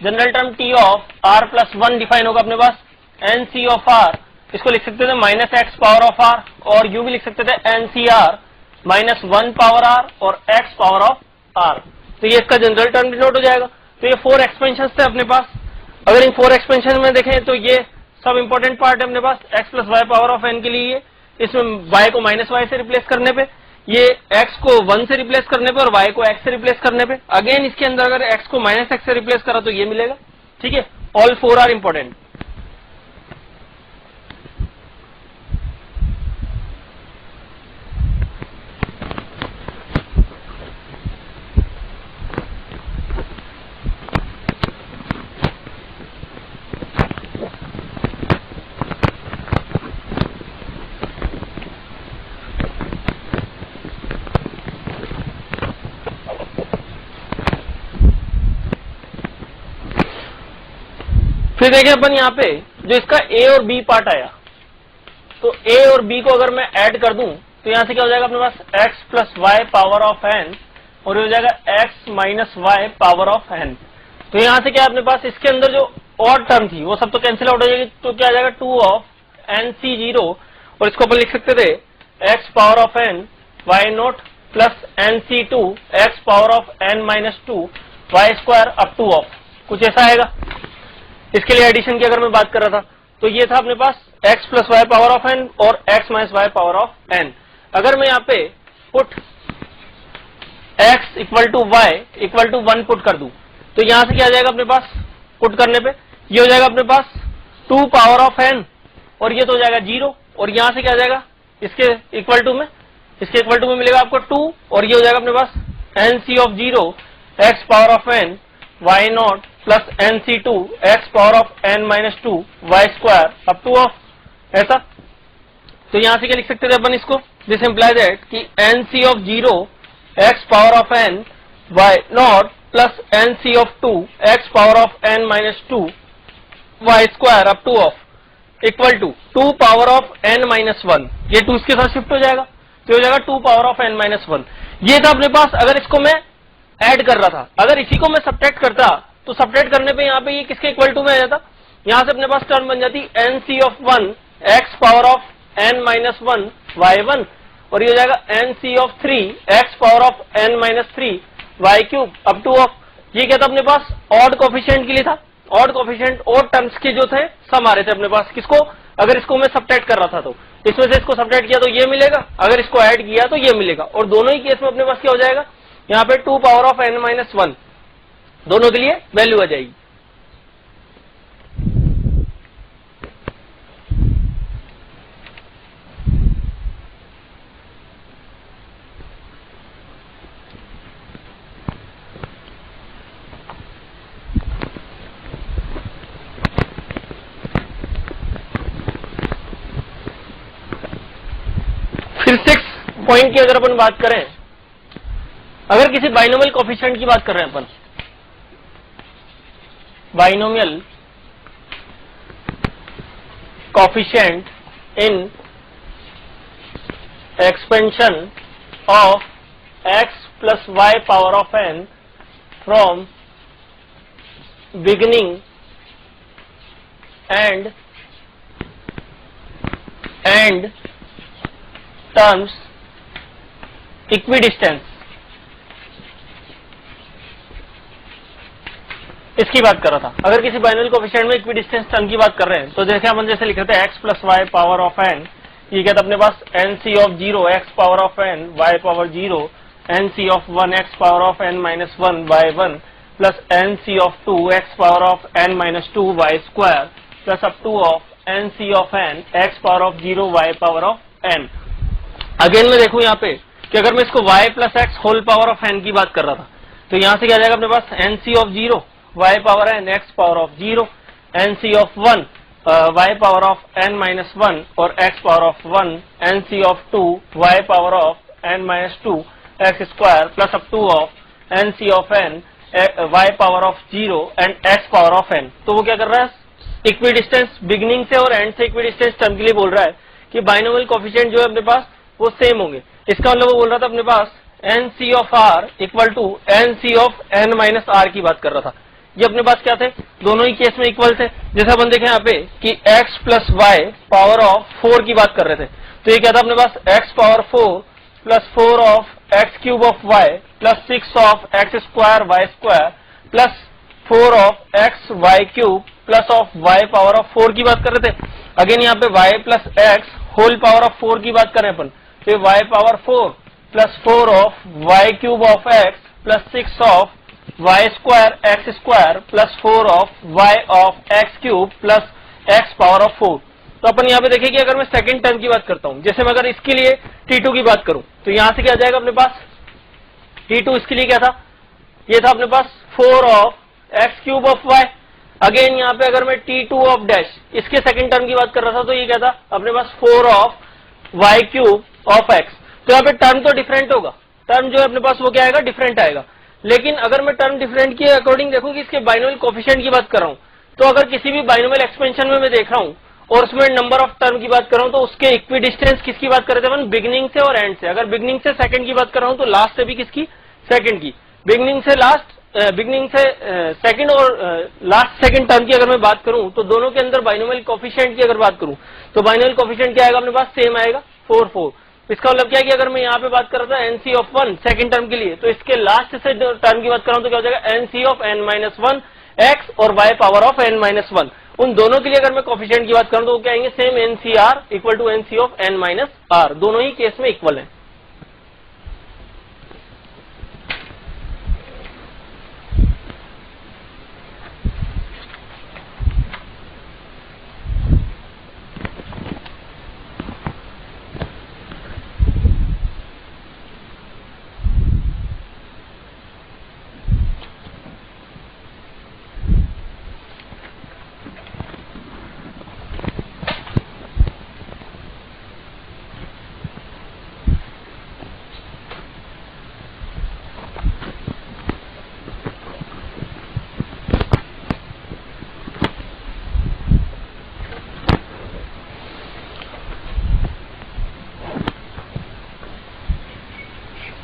general term T of are plus one define होगा अपने पास, एन सी ऑफ आर इसको लिख सकते थे minus X power of R, और यू भी लिख सकते थे एन सी R minus one power R और एक्स पावर ऑफ आर। तो ये इसका जनरल टर्म डिनोट हो जाएगा। तो ये 4 एक्सपेंशन थे अपने पास। अगर इन 4 एक्सपेंशन में देखें तो ये सब इंपॉर्टेंट पार्ट है अपने पास, X plus Y power of N के लिए, इसमें y को माइनस वाई से रिप्लेस करने पे, ये x को 1 से रिप्लेस करने पे और y को x से रिप्लेस करने पे। अगेन इसके अंदर अगर x को माइनस एक्स से रिप्लेस करा तो ये मिलेगा। ठीक है, ऑल 4 आर इंपॉर्टेंट। फिर देखें अपन यहाँ पे जो इसका a और b पार्ट आया, तो a और b को अगर मैं ऐड कर दूं तो यहां से क्या हो जाएगा अपने पास x plus Y power of n, और ये हो जाएगा x minus y power of n। तो यहां से क्या अपने पास इसके अंदर जो ऑड टर्म थी वो सब तो कैंसिल आउट हो जाएगी, तो क्या आ जाएगा 2 ऑफ एन सी जीरो, और इसको अपन लिख सकते थे x power of n y naught plus N C two x power of n minus two Y square up to of, कुछ ऐसा आएगा। इसके लिए एडिशन की अगर मैं बात कर रहा था तो ये था अपने पास x plus Y power of n और x minus y power of n। अगर मैं यहाँ पे put x equal to y equal to 1 put कर दूं तो यहां से क्या आ जाएगा अपने पास, पुट करने पे ये हो जाएगा अपने पास 2 पावर ऑफ n, और ये तो हो जाएगा 0, और यहां से क्या आ जाएगा इसके इक्वल टू में, इसके इक्वल टू में मिलेगा आपको 2, और ये हो जाएगा अपने पास N C of 0 x power of n why not plus N C two x power of n minus two Y square up to of, ऐसा। तो यहां से क्या लिख सकते थे अपन इसको, दिस इंप्लाई दैट कि n C of 0 x power of n why not plus N C of 2 x power of n minus two Y square up to of equal to 2 power of n minus 1, ये 2 के साथ shift हो जाएगा तो हो जाएगा 2 power of n minus 1। ये था अपने पास अगर इसको मैं ऐड कर रहा था। अगर इसी को मैं सब्ट्रैक्ट करता तो सब्ट्रैक्ट करने पे यहाँ पे ये किसके इक्वल टू में आ जाता, यहाँ से अपने पास टर्म बन जाती n C of 1 x power of n minus 1 Y 1, और ये हो जाएगा n C of 3 x power of n minus 3 y cube up to of, ये क्या था अपने पास ऑड कोफिशिएंट के लिए था। ऑड कोफिशिएंट ऑड टर्म्स के जो थे सम आ रहे थे अपने पास, किसको, अगर इसको मैं सब्ट्रैक्ट कर रहा था तो इसमें से इसको सब्ट्रैक्ट किया तो ये मिलेगा, अगर इसको ऐड किया तो ये मिलेगा, और दोनों ही केस में अपने पास क्या हो जाएगा यहाँ पे 2 पावर ऑफ n माइनस 1, दोनों के लिए वैल्यू आ जाएगी। फिर 6 पॉइंट की अगर अपन बात करें, अगर किसी बाइनोमियल कोफिशिएंट की बात कर रहे हैं अपन, binomial coefficient in expansion of x plus Y power of n from beginning and terms equidistance, इसकी बात कर रहा था। अगर किसी बाइनोमियल कोफिशिएंट में इक्विडिस्टेंस टर्म की बात कर रहे हैं तो जैसे अपन जैसे लिख रहे थे x plus Y power of n, ये क्या था अपने पास N C of 0 x power of n Y power 0 N C of 1 x power of n minus 1 Y 1 plus N C of 2 x power of n minus 2 Y square plus up to of N C of n X power of 0 Y power of n। Again मैं देखूं यहाँ पे कि अगर मैं इसको y plus x whole power of n की बात कर रहा था तो यहाँ से क्या आ जाएगा अपने पास N C of 0 y power n X power of 0 N C of 1 y power of n minus 1 और x power of 1 N C of 2 y power of n minus 2 X square plus up to of N C of n y power of 0 and x power of n। तो वो क्या कर रहा है equidistance beginning से और and से equidistance term के लिए बोल रहा है कि बाइनोमियल कोफिशिएंट जो है अपने पास वो सेम होंगे। इसका मतलब वो बोल रहा था अपने पास NC of R equal to NC of N minus R की बात कर रहा था। ये अपने पास क्या थे, दोनों ही केस में इक्वल थे। जैसे अपन देखें यहाँ पे कि x plus Y power of 4 की बात कर रहे थे, तो ये क्या था अपने पास x power 4 plus 4 of x cube of y plus 6 of x square y square plus 4 of x y cube plus of y power of 4 की बात कर रहे थे। अगेन यहाँ पे y plus x whole power of 4 की बात करें अपन, तो y power 4 plus 4 of y cube of x plus 6 of y square x square plus 4 of y of x cube plus x power of 4। तो अपन यहाँ पे देखें कि अगर मैं सेकंड टर्म की बात करता हूं, जैसे मैं अगर इसके लिए T2 की बात करूं, तो यहां से क्या आ जाएगा अपने पास T2 इसके लिए क्या था, ये था अपने पास 4 of x cube of y। Again यहाँ पे अगर मैं T2 ऑफ डैश इसके सेकंड टर्म की बात कर रहा था, तो ये क्या था अपने पास 4 of y cube of x। तो यहाँ पे टर्म तो डिफरेंट होगा, टर्म जो है अपने पास वो क्या आएगा, डिफरेंट आएगा। लेकिन अगर मैं टर्म डिफरेंट के अकॉर्डिंग देखूं कि इसके बाइनोमियल कोफिशिएंट की बात कर रहा हूं, तो अगर किसी भी बाइनोमियल एक्सपेंशन में मैं देख रहा हूं और उसमें नंबर ऑफ टर्म की बात कर रहा हूं, तो उसके इक्विडिस्टेंस किसकी बात कर रहे थे अपन, बिगिनिंग से और एंड से। अगर बिगिनिंग से सेकंड की बात कर रहा हूं तो लास्ट से भी किसकी, सेकंड की। बिगिनिंग से लास्ट, बिगिनिंग से सेकंड और लास्ट सेकंड टर्म की अगर मैं बात करूं, तो दोनों के अंदर बाइनोमियल कोफिशिएंट की अगर बात करूं, तो बाइनोमियल कोफिशिएंट क्या आएगा अपने पास, सेम आएगा 4 4। इसका मतलब क्या है कि अगर मैं यहाँ पे बात कर रहा था NC ऑफ 1 सेकंड टर्म के लिए, तो इसके लास्ट से टर्म की बात कर रहा हूं तो क्या हो जाएगा NC of N minus 1 x और y power of N minus 1। उन दोनों के लिए अगर मैं कोफिशिएंट की बात करूं तो वो क्या आएंगे, same NCR equal to NC of N minus R, दोनों ही केस में इक्वल है।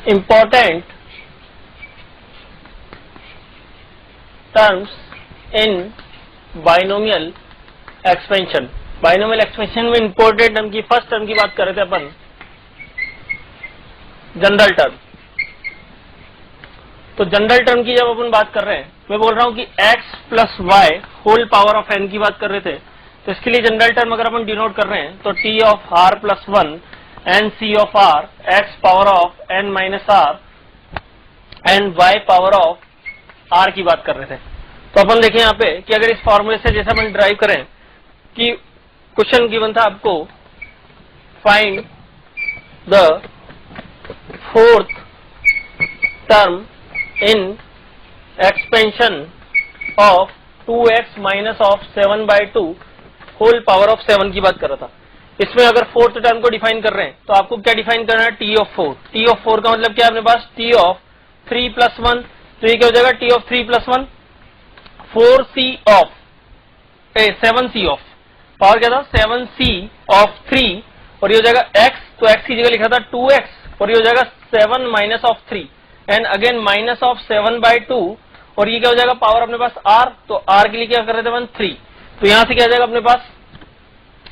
Important terms in binomial expansion। Binomial expansion में इंपॉर्टेंट टर्म की फर्स्ट टर्म की बात कर रहे थे अपन, जनरल टर्म। तो जनरल टर्म की जब अपन बात कर रहे हैं, मैं बोल रहा हूं कि x plus y whole power of n की बात कर रहे थे, तो इसके लिए जनरल टर्म अगर अपन डिनोट कर रहे हैं तो t of r plus 1 NC of R x power of N minus R and y power of R की बात कर रहे थे। तो अपन देखें यहाँ पे कि अगर इस फॉर्मूले से जैसे अपन ड्राइव करें कि क्वेश्चन गिवन था आपको, find the fourth term in expansion of 2x माइनस ऑफ 7/2 होल पावर ऑफ 7 की बात कर रहा था। इसमें अगर फोर्थ टर्म को डिफाइन कर रहे हैं तो आपको क्या डिफाइन करना है, टी ऑफ 4। टी ऑफ 4 का मतलब क्या है अपने पास, टी ऑफ 3 प्लस 1। तो ये क्या हो जाएगा, T of 3 plus 1 4c of 7c of power क्या था 7c ऑफ 3, और ये हो जाएगा x, तो x की जगह लिखा था 2x, और ये हो जाएगा 7 minus of 3 and again minus of 7/2, और ये क्या हो जाएगा पावर अपने पास r, तो r के लिए क्या कर रहे थे 3। तो यहां से क्या आ जाएगा अपने पास,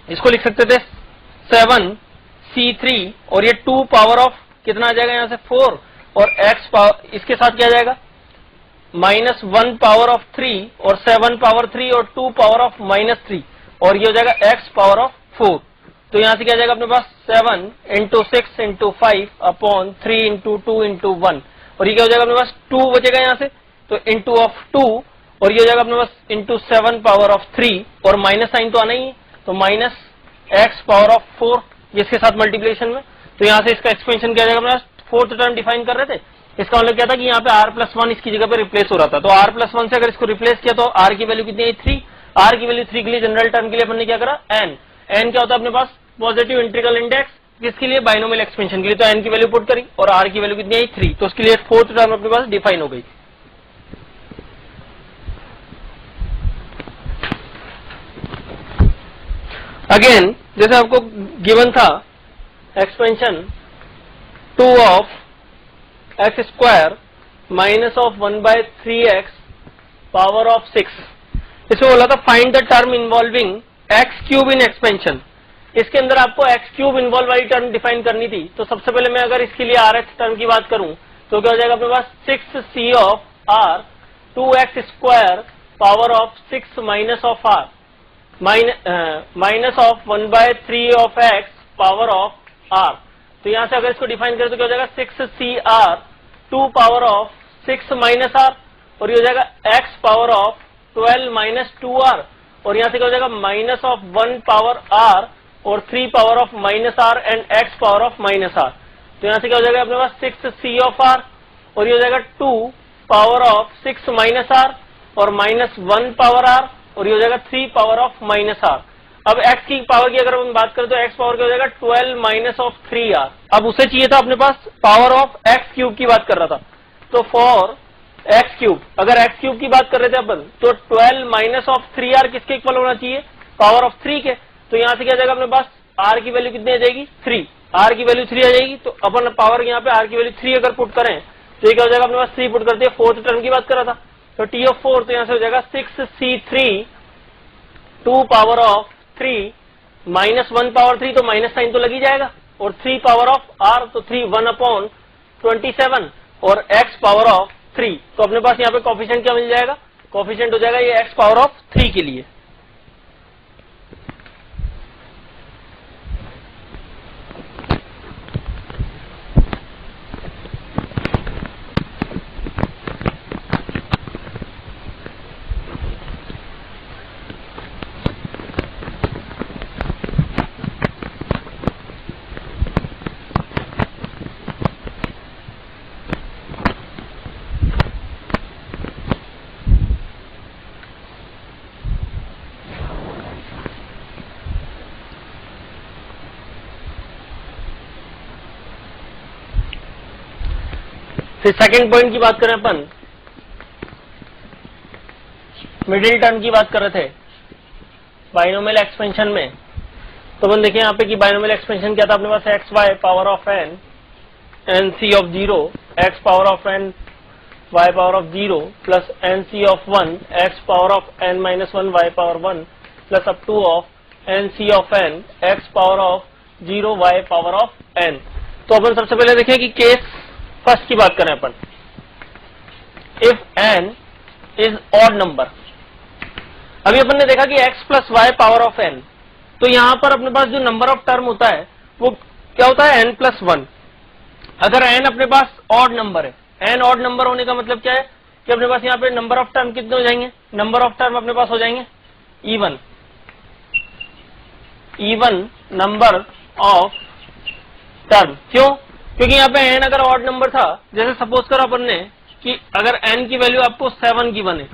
इसको लिख सकते थे 7c3, और ये 2 पावर ऑफ कितना आ जाएगा यहाँ से 4, और x पावर इसके साथ क्या आ जाएगा -1 पावर ऑफ 3 और 7 पावर 3 और 2 पावर ऑफ -3, और ये हो जाएगा x पावर ऑफ 4। तो यहां से क्या आ जाएगा अपने पास 7 into 6 into 5 upon 3 into 2 into 1, और ये क्या हो जाएगा अपने पास 2 बचेगा यहाँ से, तो इंटू ऑफ 2, और ये हो जाएगा अपने पास इंटू 7 पावर ऑफ 3, और माइनस साइन तो आना ही है, तो माइनस x पावर ऑफ 4 इसके साथ मल्टीप्लिकेशन में। तो यहाँ से इसका एक्सपेंशन क्या आ जाएगा अपने पास, फोर्थ टर्म डिफाइन कर रहे थे। इसका मतलब क्या था कि यहाँ पे r प्लस 1 इसकी जगह पे रिप्लेस हो रहा था, तो r प्लस 1 से अगर इसको रिप्लेस किया तो r की वैल्यू कितनी है 3। r की वैल्यू 3 के लिए जनरल टर्म के लिए अपन ने क्या करा, n क्या होता है अपने पास पॉजिटिव इंटीग्रल इंडेक्स, किसके लिए बाइनोमियल एक्सपेंशन के लिए, तो n की वैल्यू पुट करी और r की वैल्यू कितनी है 3, तो उसके लिए फोर्थ टर्म अपने पास डिफाइन हो गई। अगेन जैसे आपको गिवन था expansion 2 of x square minus of 1/3x power of 6। इसमें बोला था find the term involving x cube in expansion. इसके अंदर आपको एक्स क्यूब इन्वॉल्व वाली टर्म डिफाइन करनी थी। तो सबसे पहले मैं अगर इसके लिए आर एक्स टर्म की बात करूं तो क्या हो जाएगा अपने पास 6c of r 2x square power of 6 minus of r minus of 1/3 of x power of are. तो यहां से अगर इसको डिफाइन करें तो क्या हो जाएगा 6c r 2 power of 6 minus r, और ये हो जाएगा x power of 12 minus 2r, और यहां से क्या हो जाएगा माइनस ऑफ 1 पावर r और 3 power of minus r and x power of minus r। तो यहां से क्या हो जाएगा अपने पास 6c ऑफ r, और ये हो जाएगा 2 पावर ऑफ 6 माइनस r और माइनस 1 पावर r, और ये हो जाएगा 3 पावर ऑफ माइनस r। अब x की पावर की अगर हम बात करें तो x पावर क्या हो जाएगा 12 माइनस ऑफ 3r। अब उसे चाहिए था अपने पास पावर ऑफ x क्यूब की बात कर रहा था। तो फॉर x क्यूब, अगर x क्यूब की बात कर रहे थे अपन तो 12 माइनस ऑफ 3r किसके इक्वल होना चाहिए, पावर ऑफ 3 के। तो यहां से क्या जाएगा अपने पास r की वैल्यू कितनी आ जाएगी 3, r की वैल्यू 3 आ जाएगी। तो अपन पावर यहाँ पे r की वैल्यू 3 अगर पुट करें तो ये क्या हो जाएगा अपने पास 3 पुट करते हैं, फोर्थ टर्म की बात कर रहा था। तो t ऑफ 4 तो यहां से हो जाएगा 6c3 2 power of 3 minus 1 power 3, तो माइनस साइन तो लग ही जाएगा, और 3 पावर ऑफ r तो 3 1/27 और x पावर ऑफ 3। तो अपने पास यहाँ पे कोफिशिएंट क्या मिल जाएगा, कोफिशिएंट हो जाएगा ये x पावर ऑफ 3 के लिए। फिर सेकंड पॉइंट की बात करें अपन, मिडिल टर्म की बात कर रहे थे बाइनोमियल एक्सपेंशन में। तो अपन देखें यहाँ पे कि बाइनोमियल एक्सपेंशन क्या था अपने पास X Y power of N N C of 0 x power of N Y power of 0 plus N C of 1 x power of N minus 1 Y power 1 plus up to of N C of N x power of 0 Y power of N. तो अपन सबसे पहले देखें कि case first की बात करें अपन, if n is odd number. अभी अपन ने देखा कि x plus Y power of n, तो यहां पर अपने पास जो नंबर ऑफ टर्म होता है वो क्या होता है n प्लस 1। अगर n अपने पास ऑड नंबर है, n ऑड नंबर होने का मतलब क्या है कि अपने पास यहाँ पे नंबर ऑफ टर्म कितने हो जाएंगे, नंबर ऑफ टर्म अपने पास हो जाएंगे इवन नंबर ऑफ टर्म। क्यों, क्योंकि यहाँ पे n अगर ऑड नंबर था, जैसे सपोज करो अपन ने कि अगर n की वैल्यू आपको 7 की बने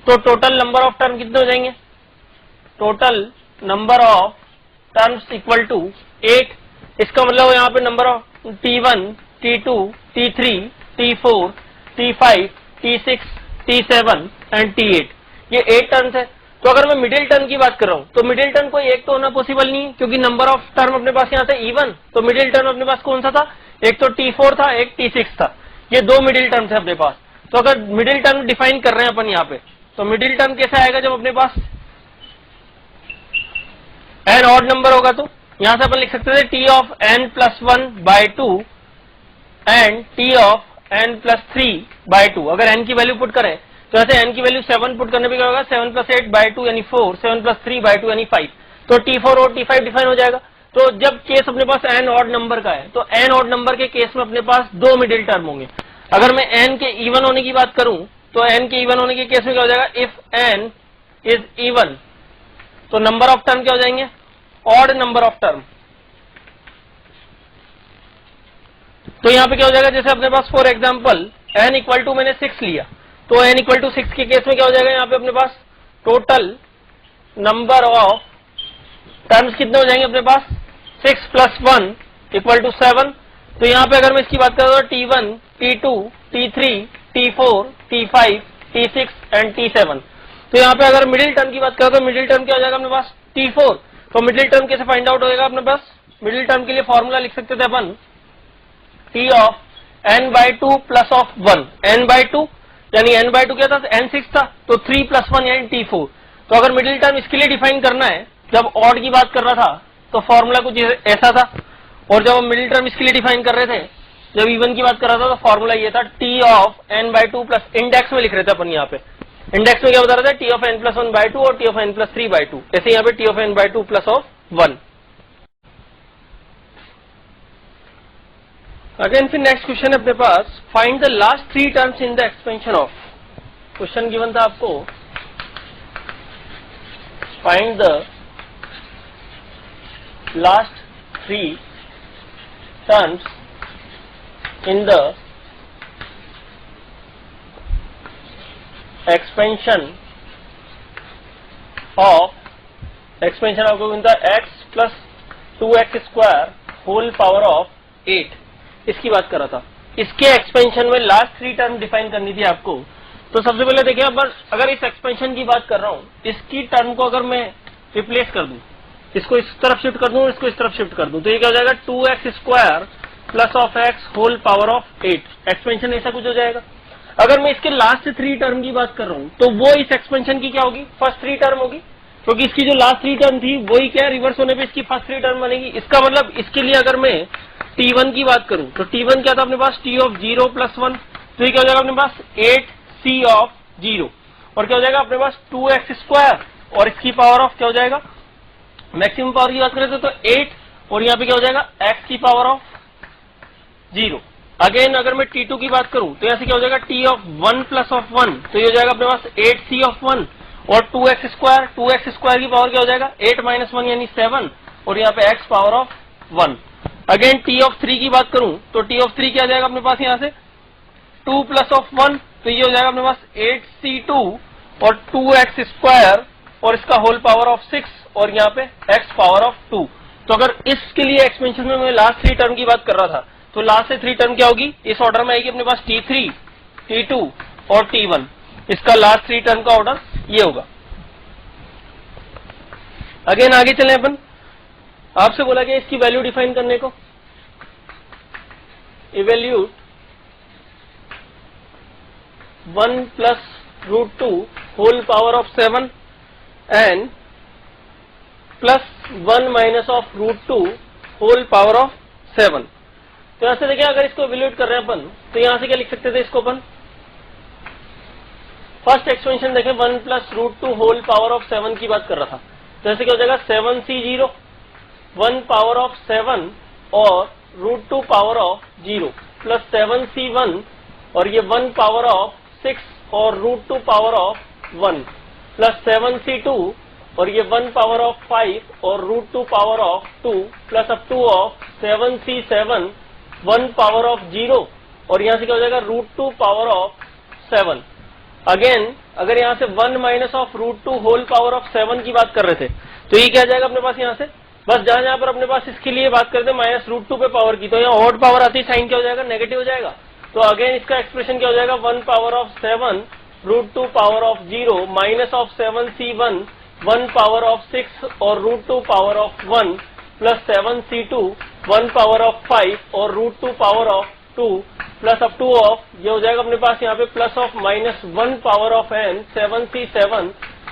तो टोटल नंबर ऑफ टर्म कितने हो जाएंगे, total number of terms equal to 8। इसका मतलब यहाँ पे number of t1 t2 t3 t4 t5 t6 t7 and t8, ये 8 टर्म्स है। तो अगर मैं मिडिल टर्म की बात कर रहा हूं तो मिडिल टर्म कोई एक तो होना पॉसिबल नहीं है, क्योंकि नंबर ऑफ टर्म अपने पास यहाँ था इवन। तो मिडिल टर्म अपने पास कौन सा था, एक तो t4 था एक t6 था, ये दो मिडिल टर्म थे अपने पास। तो अगर मिडिल टर्म डिफाइन कर रहे हैं अपन यहाँ पे, तो मिडिल टर्म कैसे आएगा जब अपने पास n ऑड नंबर होगा। तो यहां से अपन लिख सकते थे t of n plus 1 by 2 and t of n plus 3 by 2। अगर n की वैल्यू पुट करें तो ऐसे n की वैल्यू 7 पुट करने पे क्या होगा, 7 प्लस 8 बाय 2 यानी 4, 7 प्लस 3 बाय 2 यानी 5। तो t4 और t5 डिफाइन हो जाएगा। तो जब केस अपने पास n ऑड नंबर का है तो n ऑड नंबर के केस में अपने पास दो मिडिल टर्म होंगे। अगर मैं n के इवन होने की बात करूं तो n के इवन होने के केस में क्या हो जाएगा, इफ n इज इवन तो नंबर ऑफ टर्म क्या हो जाएंगे, ऑड नंबर ऑफ टर्म। तो यहां पे क्या हो जाएगा, जैसे अपने पास for example n equal to मैंने 6 लिया, तो n इक्वल टू 6 के केस में क्या हो जाएगा, यहाँ पे अपने पास टोटल नंबर ऑफ टर्म्स कितने हो जाएंगे अपने पास, 6 प्लस 1 इक्वल टू 7। तो यहाँ पे अगर मैं इसकी बात करूँ तो t1 t2 t3 t4 t5 t6 and t7। तो यहाँ पे अगर मिडिल टर्म की बात करें तो मिडिल टर्म क्या हो जाएगा अपने पास t4। तो मिडिल टर्म कैसे फाइंड आउट होगा अपने पास, मिडिल टर्म के लिए फॉर्मूला लिख सकते थे अपन t of n/2 plus of 1, n/2 यानी n/2 क्या था, n6 था, तो 3 + 1 यानी t4। तो अगर मिडिल टर्म इसके लिए डिफाइन करना है, जब ऑड की बात कर रहा था तो फॉर्मूला कुछ ऐसा था, और जब हम मिडिल टर्म इसके लिए डिफाइन कर रहे थे, जब इवन की बात कर रहा था, तो फॉर्मूला ये था t of n/2 plus, index में लिख रहे थे अपन यहाँ पे, इंडेक्स में क्या बता रहे थे, t ऑफ n + 1/2 और t ऑफ n + 3/2, ऐसे यहाँ पे t of n/2 plus of 1। Again फिर नेक्स्ट क्वेश्चन है अपने पास, find the last 3 terms in the expansion of. Question given था आपको, find the last 3 terms in the expansion of, expansion आपको मिलता है x plus 2x² whole power of 8, इसकी बात कर रहा था। इसके एक्सपेंशन में लास्ट 3 टर्म डिफाइन करनी थी आपको। तो सबसे पहले देखिए, अगर इस एक्सपेंशन की बात कर रहा हूं, इसकी टर्म को अगर मैं रिप्लेस कर दूं, इसको इस तरफ शिफ्ट कर दूं, इसको इस तरफ शिफ्ट कर दूं, तो ये क्या हो जाएगा, 2x² plus of x whole power of 8, expansion ऐसा कुछ हो जाएगा। अगर मैं इसके लास्ट 3 टर्म की बात कर रहा हूं, तो वो इस एक्सपेंशन की क्या होगी, फर्स्ट 3 टर्म होगी, क्योंकि इसकी जो लास्ट 3 टर्म थी वही क्या रिवर्स होने पे इसकी फर्स्ट 3 टर्म बनेगी। इसका मतलब इसके लिए अगर मैं t1 की बात करूं, तो t1 क्या था अपने पास, t ऑफ 0 + 1, तो ये क्या हो जाएगा अपने पास 8c ऑफ 0, और क्या हो जाएगा अपने पास 2x², और इसकी पावर ऑफ क्या हो जाएगा, मैक्सिमम पावर की बात करें तो 8, और यहाँ पे क्या हो जाएगा x की पावर ऑफ 0। अगेन अगर मैं t2 की बात करूं, तो यहाँ से क्या हो जाएगा t ऑफ 1 प्लस ऑफ 1, तो ये हो जाएगा अपने पास 8c ऑफ 1, और 2x² की पावर क्या हो जाएगा 8 - 1 यानी 7, और यहाँ पे x power of 1। Again t of 3 की बात करूं, तो t ऑफ 3 क्या आ जाएगा अपने पास यहाँ से 2 प्लस ऑफ 1, तो ये हो जाएगा अपने पास 8c2 और 2x², और इसका होल पावर ऑफ 6, और यहाँ पे x पावर ऑफ 2। तो अगर इसके लिए एक्सपेंशन में मैं लास्ट 3 टर्म की बात कर रहा था, तो लास्ट से 3 टर्म क्या होगी, इस ऑर्डर में आएगी अपने पास t3, t2 और t1, इसका लास्ट 3 टर्म का ऑर्डर ये होगा। अगेन आगे चलें अपन, आपसे बोला गया इसकी वैल्यू डिफाइन करने को, evaluate 1 + √2 whole power of 7 and +1 - of √2 whole power of 7। तो यहां से देखिए, अगर इसको इवेल्यूट कर रहे हैं अपन, तो यहां से क्या लिख सकते थे इसको अपन, फर्स्ट एक्सपेंशन देखें 1 + √2 होल पावर ऑफ 7 की बात कर रहा था, तो ऐसे क्या हो जाएगा 7c0 1 पावर ऑफ 7 और √2 पावर ऑफ 0 प्लस 7c1 और ये 1 पावर ऑफ 6 और √2 पावर ऑफ 1 प्लस 7c2 और ये 1 पावर ऑफ 5 और √2 पावर ऑफ 2 प्लस अब 2 ऑफ 7c7 1 पावर ऑफ 0 और यहां से क्या हो जाएगा √2 पावर ऑफ 7। अगेन अगर यहां से 1 - ऑफ √2 होल पावर ऑफ 7 की बात कर रहे थे, तो ये क्या जाएगा अपने पास यहां से, बस जहां जहां पर अपने पास इसके लिए बात करते हैं -√2 पे पावर की, तो यहाँ ऑड पावर आती है, साइन क्या हो जाएगा नेगेटिव हो जाएगा। तो अगेन इसका एक्सप्रेशन क्या हो जाएगा 1 power of 7 √2 power of 0 minus of 7c1 1 power of 6 और √2 power of 1 plus 7c2 1 power of 5 और √2 पावर ऑफ 2 प्लस अब 2 ऑफ ये हो जाएगा अपने पास यहाँ पे plus of -1 power of n 7c7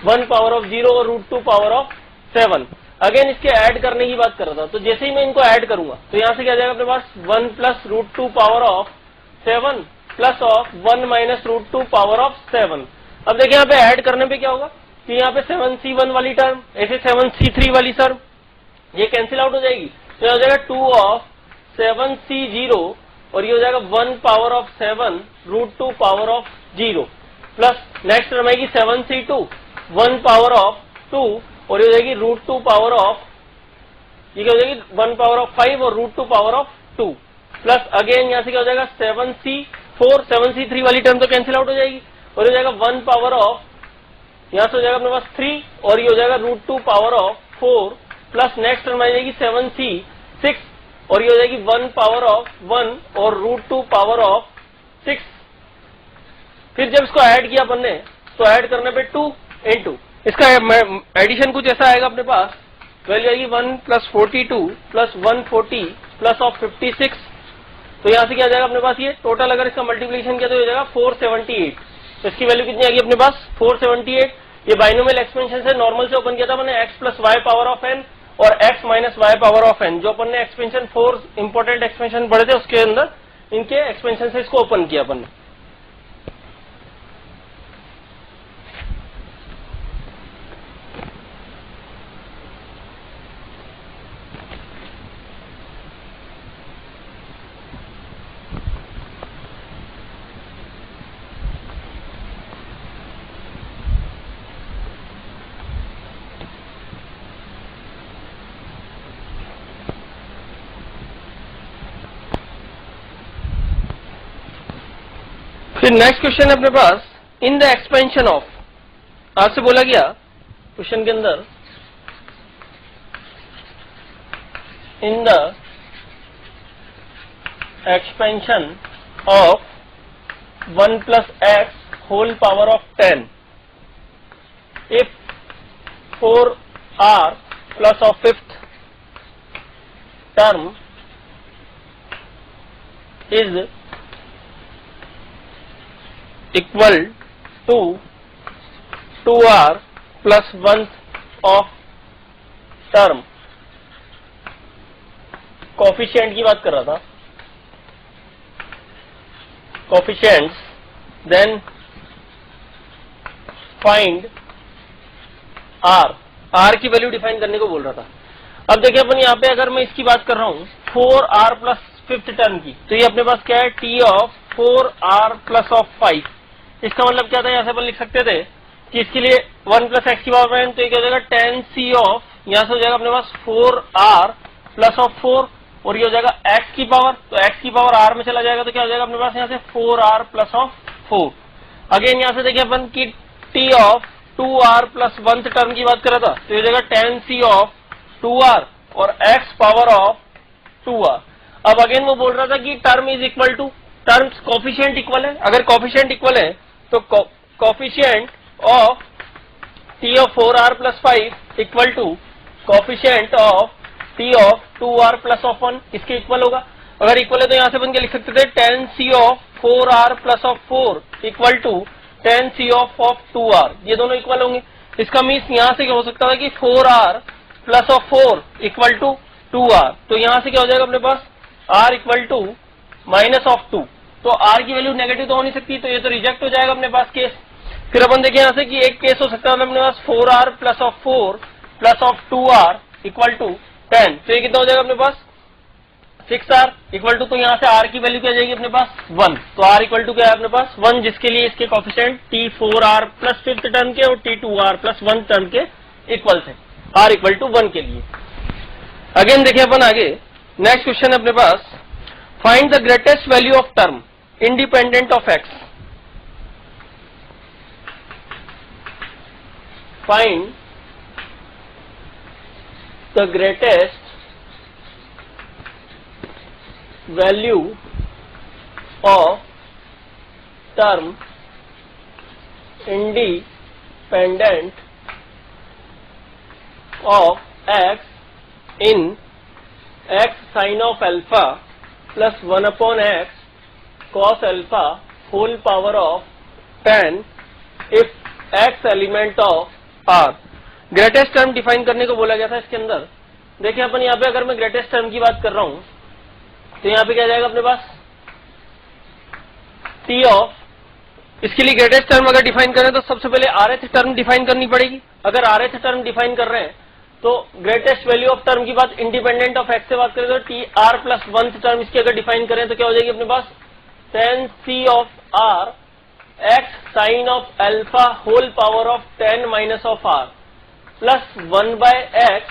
1 power of 0 और √2 पावर ऑफ 7। अगेन इसके ऐड करने की बात कर रहा था, तो जैसे ही मैं इनको ऐड करूंगा तो यहाँ से क्या जाएगा अपने पास 1 plus √2 power of 7 plus of 1 minus √2 power of 7। अब देखिए यहाँ पे ऐड करने पे क्या होगा कि यहाँ पे 7c1 वाली टर्म ऐसे 7c3 वाली टर्म ये कैंसिल आउट हो जाएगी, तो यहाँ हो जाएगा 2 ऑफ 7c0 और ये हो जाएगा 1 power of 7 √2 power of 0 plus next term आएगी 7c2 1 पावर ऑफ 2 और ये हो जाएगी √2 पावर ऑफ ये क्या हो जाएगी 1 पावर ऑफ 5 और √2 पावर ऑफ 2 प्लस अगेन यहाँ से क्या हो जाएगा 7c4 7c3 वाली टर्म तो कैंसिल आउट हो जाएगी और ये हो जाएगा 1 पावर ऑफ यहाँ से हो जाएगा अपने पास 3 और ये हो जाएगा √2 power of 4 plus next term आ जाएगी 7c6 और ये हो जाएगी 1 पावर ऑफ 1 और √2 पावर ऑफ 6। फिर जब इसको ऐड किया अपन ने तो ऐड करने पे 2 × इसका एडिशन कुछ ऐसा आएगा अपने पास वैल्यू आएगी 1 प्लस 42 प्लस 140 प्लस ऑफ 56। तो यहां से क्या आ जाएगा अपने पास, ये टोटल अगर इसका मल्टीप्लिकेशन किया तो हो जाएगा 478। तो इसकी वैल्यू कितनी आएगी अपने पास 478। ये बाइनोमियल एक्सपेंशन से नॉर्मल से ओपन किया था मैंने x plus Y power of n और x minus y power of n, जो अपन ने एक्सपेंशन 4 इंपॉर्टेंट एक्सपेंशन पढ़े थे उसके अंदर इनके एक्सपेंशन से इसको ओपन किया अपन ने। फिर नेक्स्ट क्वेश्चन है अपने पास, इन द एक्सपेंशन ऑफ, आपसे बोला गया क्वेश्चन के अंदर, in the expansion of 1 plus x whole power of 10 if 4r plus of fifth term is equal to 2r plus 1 of term, coefficient की बात कर रहा था, कोफिशिएंट्स, देन फाइंड r की वैल्यू डिफाइन करने को बोल रहा था। अब देखिए अपन यहाँ पे अगर मैं इसकी बात कर रहा हूं 4r प्लस फिफ्थ टर्म की, तो ये अपने पास क्या है, t of 4r plus of 5। इसका मतलब क्या था, यहां से अपन लिख सकते थे कि इसके लिए 1 प्लस एक्स की पावर n, तो ये क्या हो जाएगा 10c ऑफ, यहां से हो जाएगा अपने पास 4r प्लस ऑफ 4 और ये हो जाएगा x की पावर, तो x की पावर r में चला जाएगा तो क्या हो जाएगा अपने पास यहाँ से 4r प्लस ऑफ 4। अगेन यहां से देखिए अपन की t of 2r plus 1 term की बात कर रहा था, तो ये हो जाएगा 10c ऑफ 2r और x पावर ऑफ 2r। अब अगेन वो बोल रहा था कि term is equal to, terms coefficient equal है, अगर कोफिशिएंट इक्वल है तो coefficient of t of 4r plus 5 equal to coefficient of t of 2r plus of 1 इसके इक्वल होगा। अगर इक्वल है तो यहां से बन के लिख सकते थे 10c of 4r plus of 4 equal to 10c of 2r, ये दोनों इक्वल होंगे। इसका मीन्स यहां से क्या हो सकता था कि 4r plus of 4 equal to 2r, तो यहां से क्या हो जाएगा अपने पास r equal to minus of 2, तो r की वैल्यू नेगेटिव तो हो नहीं सकती, तो ये तो रिजेक्ट हो जाएगा अपने पास केस। फिर अपन देखिए यहां से कि एक केस हो सकता है अपने पास 4r plus of 4 plus of 2r equal to 10, तो ये कितना हो जाएगा अपने पास 6r इक्वल टू, तो यहां से r की वैल्यू क्या जाएगी अपने पास 1, तो r इक्वल टू क्या है अपने पास 1, जिसके लिए इसके coefficient t4r plus fifth term के और t2r प्लस 1 टर्म के इक्वल थे, r इक्वल टू 1 के लिए। अगेन देखिए अपन आगे नेक्स्ट क्वेश्चन है अपने पास, find the greatest value of term independent of x, find the greatest value of term independent of x in x sin of alpha plus 1 upon x cos alpha whole power of 10 if x element of r। Greatest term define करने को बोला गया था इसके अंदर। देखिए अपन यहाँ पे अगर मैं ग्रेटेस्ट टर्म की बात कर रहा हूं तो यहाँ पे क्या जाएगा अपने पास t ऑफ, इसके लिए ग्रेटेस्ट टर्म अगर डिफाइन करें तो सबसे पहले rth टर्म डिफाइन करनी पड़ेगी। अगर rth टर्म डिफाइन कर रहे हैं तो ग्रेटेस्ट वैल्यू ऑफ टर्म की बात इंडिपेंडेंट ऑफ x से बात करें तो टी आर प्लस 1 टर्म इसकी अगर डिफाइन करें तो क्या हो जाएगी अपने पास 10c of r x sine of alpha whole power of 10 minus of r plus 1 by x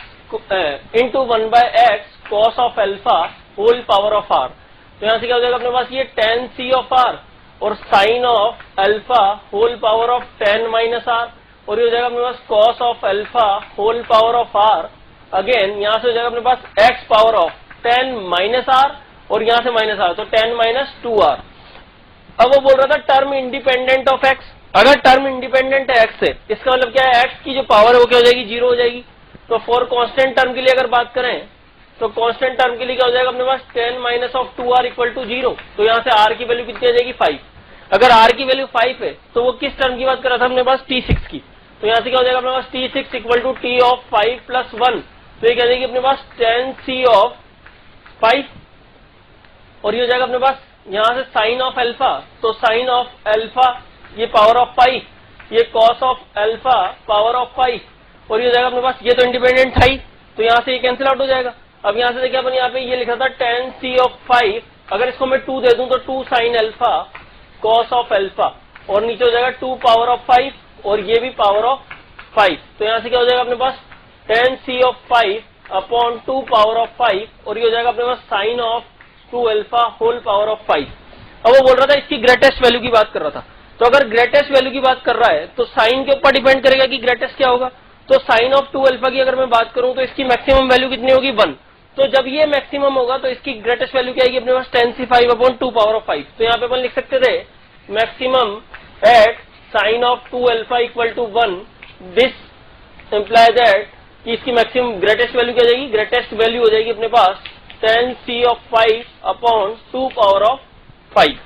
into 1 by x cos of alpha whole power of r। तो यहां से क्या हो जाएगा अपने पास ये 10c ऑफ r और sine of alpha whole power of 10 minus r, और ये हो जाएगा अपने पास cos of alpha whole power of r। Again यहां से हो जाएगा अपने पास x power of 10 minus r और यहां से माइनस r, तो 10 माइनस 2r। अब वो बोल रहा था टर्म इंडिपेंडेंट ऑफ x, अगर टर्म इंडिपेंडेंट है x से, इसका मतलब क्या है x की जो पावर है वो क्या हो जाएगी 0 हो जाएगी। तो फॉर कांस्टेंट टर्म के लिए अगर बात करें तो कांस्टेंट टर्म के लिए क्या हो जाएगा अपने पास 10 minus of 2r equal to 0। तो यहां से r की वैल्यू कितनी आ जाएगी 5। अगर r की वैल्यू 5 है तो वो किस टर्म की बात कर रहा था अपने पास t6 की। तो यहां से क्या हो जाएगा अपने पास t6 equal to t of 5 plus 1। तो ये क्या जाएगी अपने पास 10c ऑफ 5 और ये हो जाएगा अपने पास यहां से साइन ऑफ अल्फा। तो साइन ऑफ अल्फा ये पावर ऑफ 5, ये cos of alpha power of 5 और ये हो जाएगा अपने पास। ये तो इंडिपेंडेंट था ही तो यहां से ये कैंसिल आउट हो जाएगा। अब यहां से देखिए अपन यहाँ पे ये लिखा था 10c ऑफ 5, अगर इसको मैं 2 दे दूं तो 2 sine alpha cos of alpha और नीचे हो जाएगा 2 पावर ऑफ 5 और ये भी पावर ऑफ 5। तो यहां से क्या हो जाएगा अपने पास 10c of 5 upon 2 power of 5 और ये हो जाएगा अपने पास sine of 2 alpha whole power of 5। अब वो बोल रहा था इसकी ग्रेटेस्ट वैल्यू की बात कर रहा था। तो अगर ग्रेटेस्ट वैल्यू की बात कर रहा है तो साइन के ऊपर डिपेंड करेगा कि ग्रेटेस्ट क्या होगा। तो साइन ऑफ 2 अल्फा की अगर मैं बात करूं तो इसकी मैक्सिमम वैल्यू कितनी होगी 1। तो जब ये मैक्सिमम होगा तो इसकी ग्रेटेस्ट वैल्यू क्या आएगी अपने पास 10c5 अपॉन 2 पावर ऑफ 5। तो यहाँ पे अपन लिख सकते थे maximum at sine of 2 alpha equal to 1। This implies that कि इसकी मैक्सिमम ग्रेटेस्ट वैल्यू क्या जाएगी, ग्रेटेस्ट वैल्यू हो जाएगी अपने पास 10c of 5 upon 2 power of 5।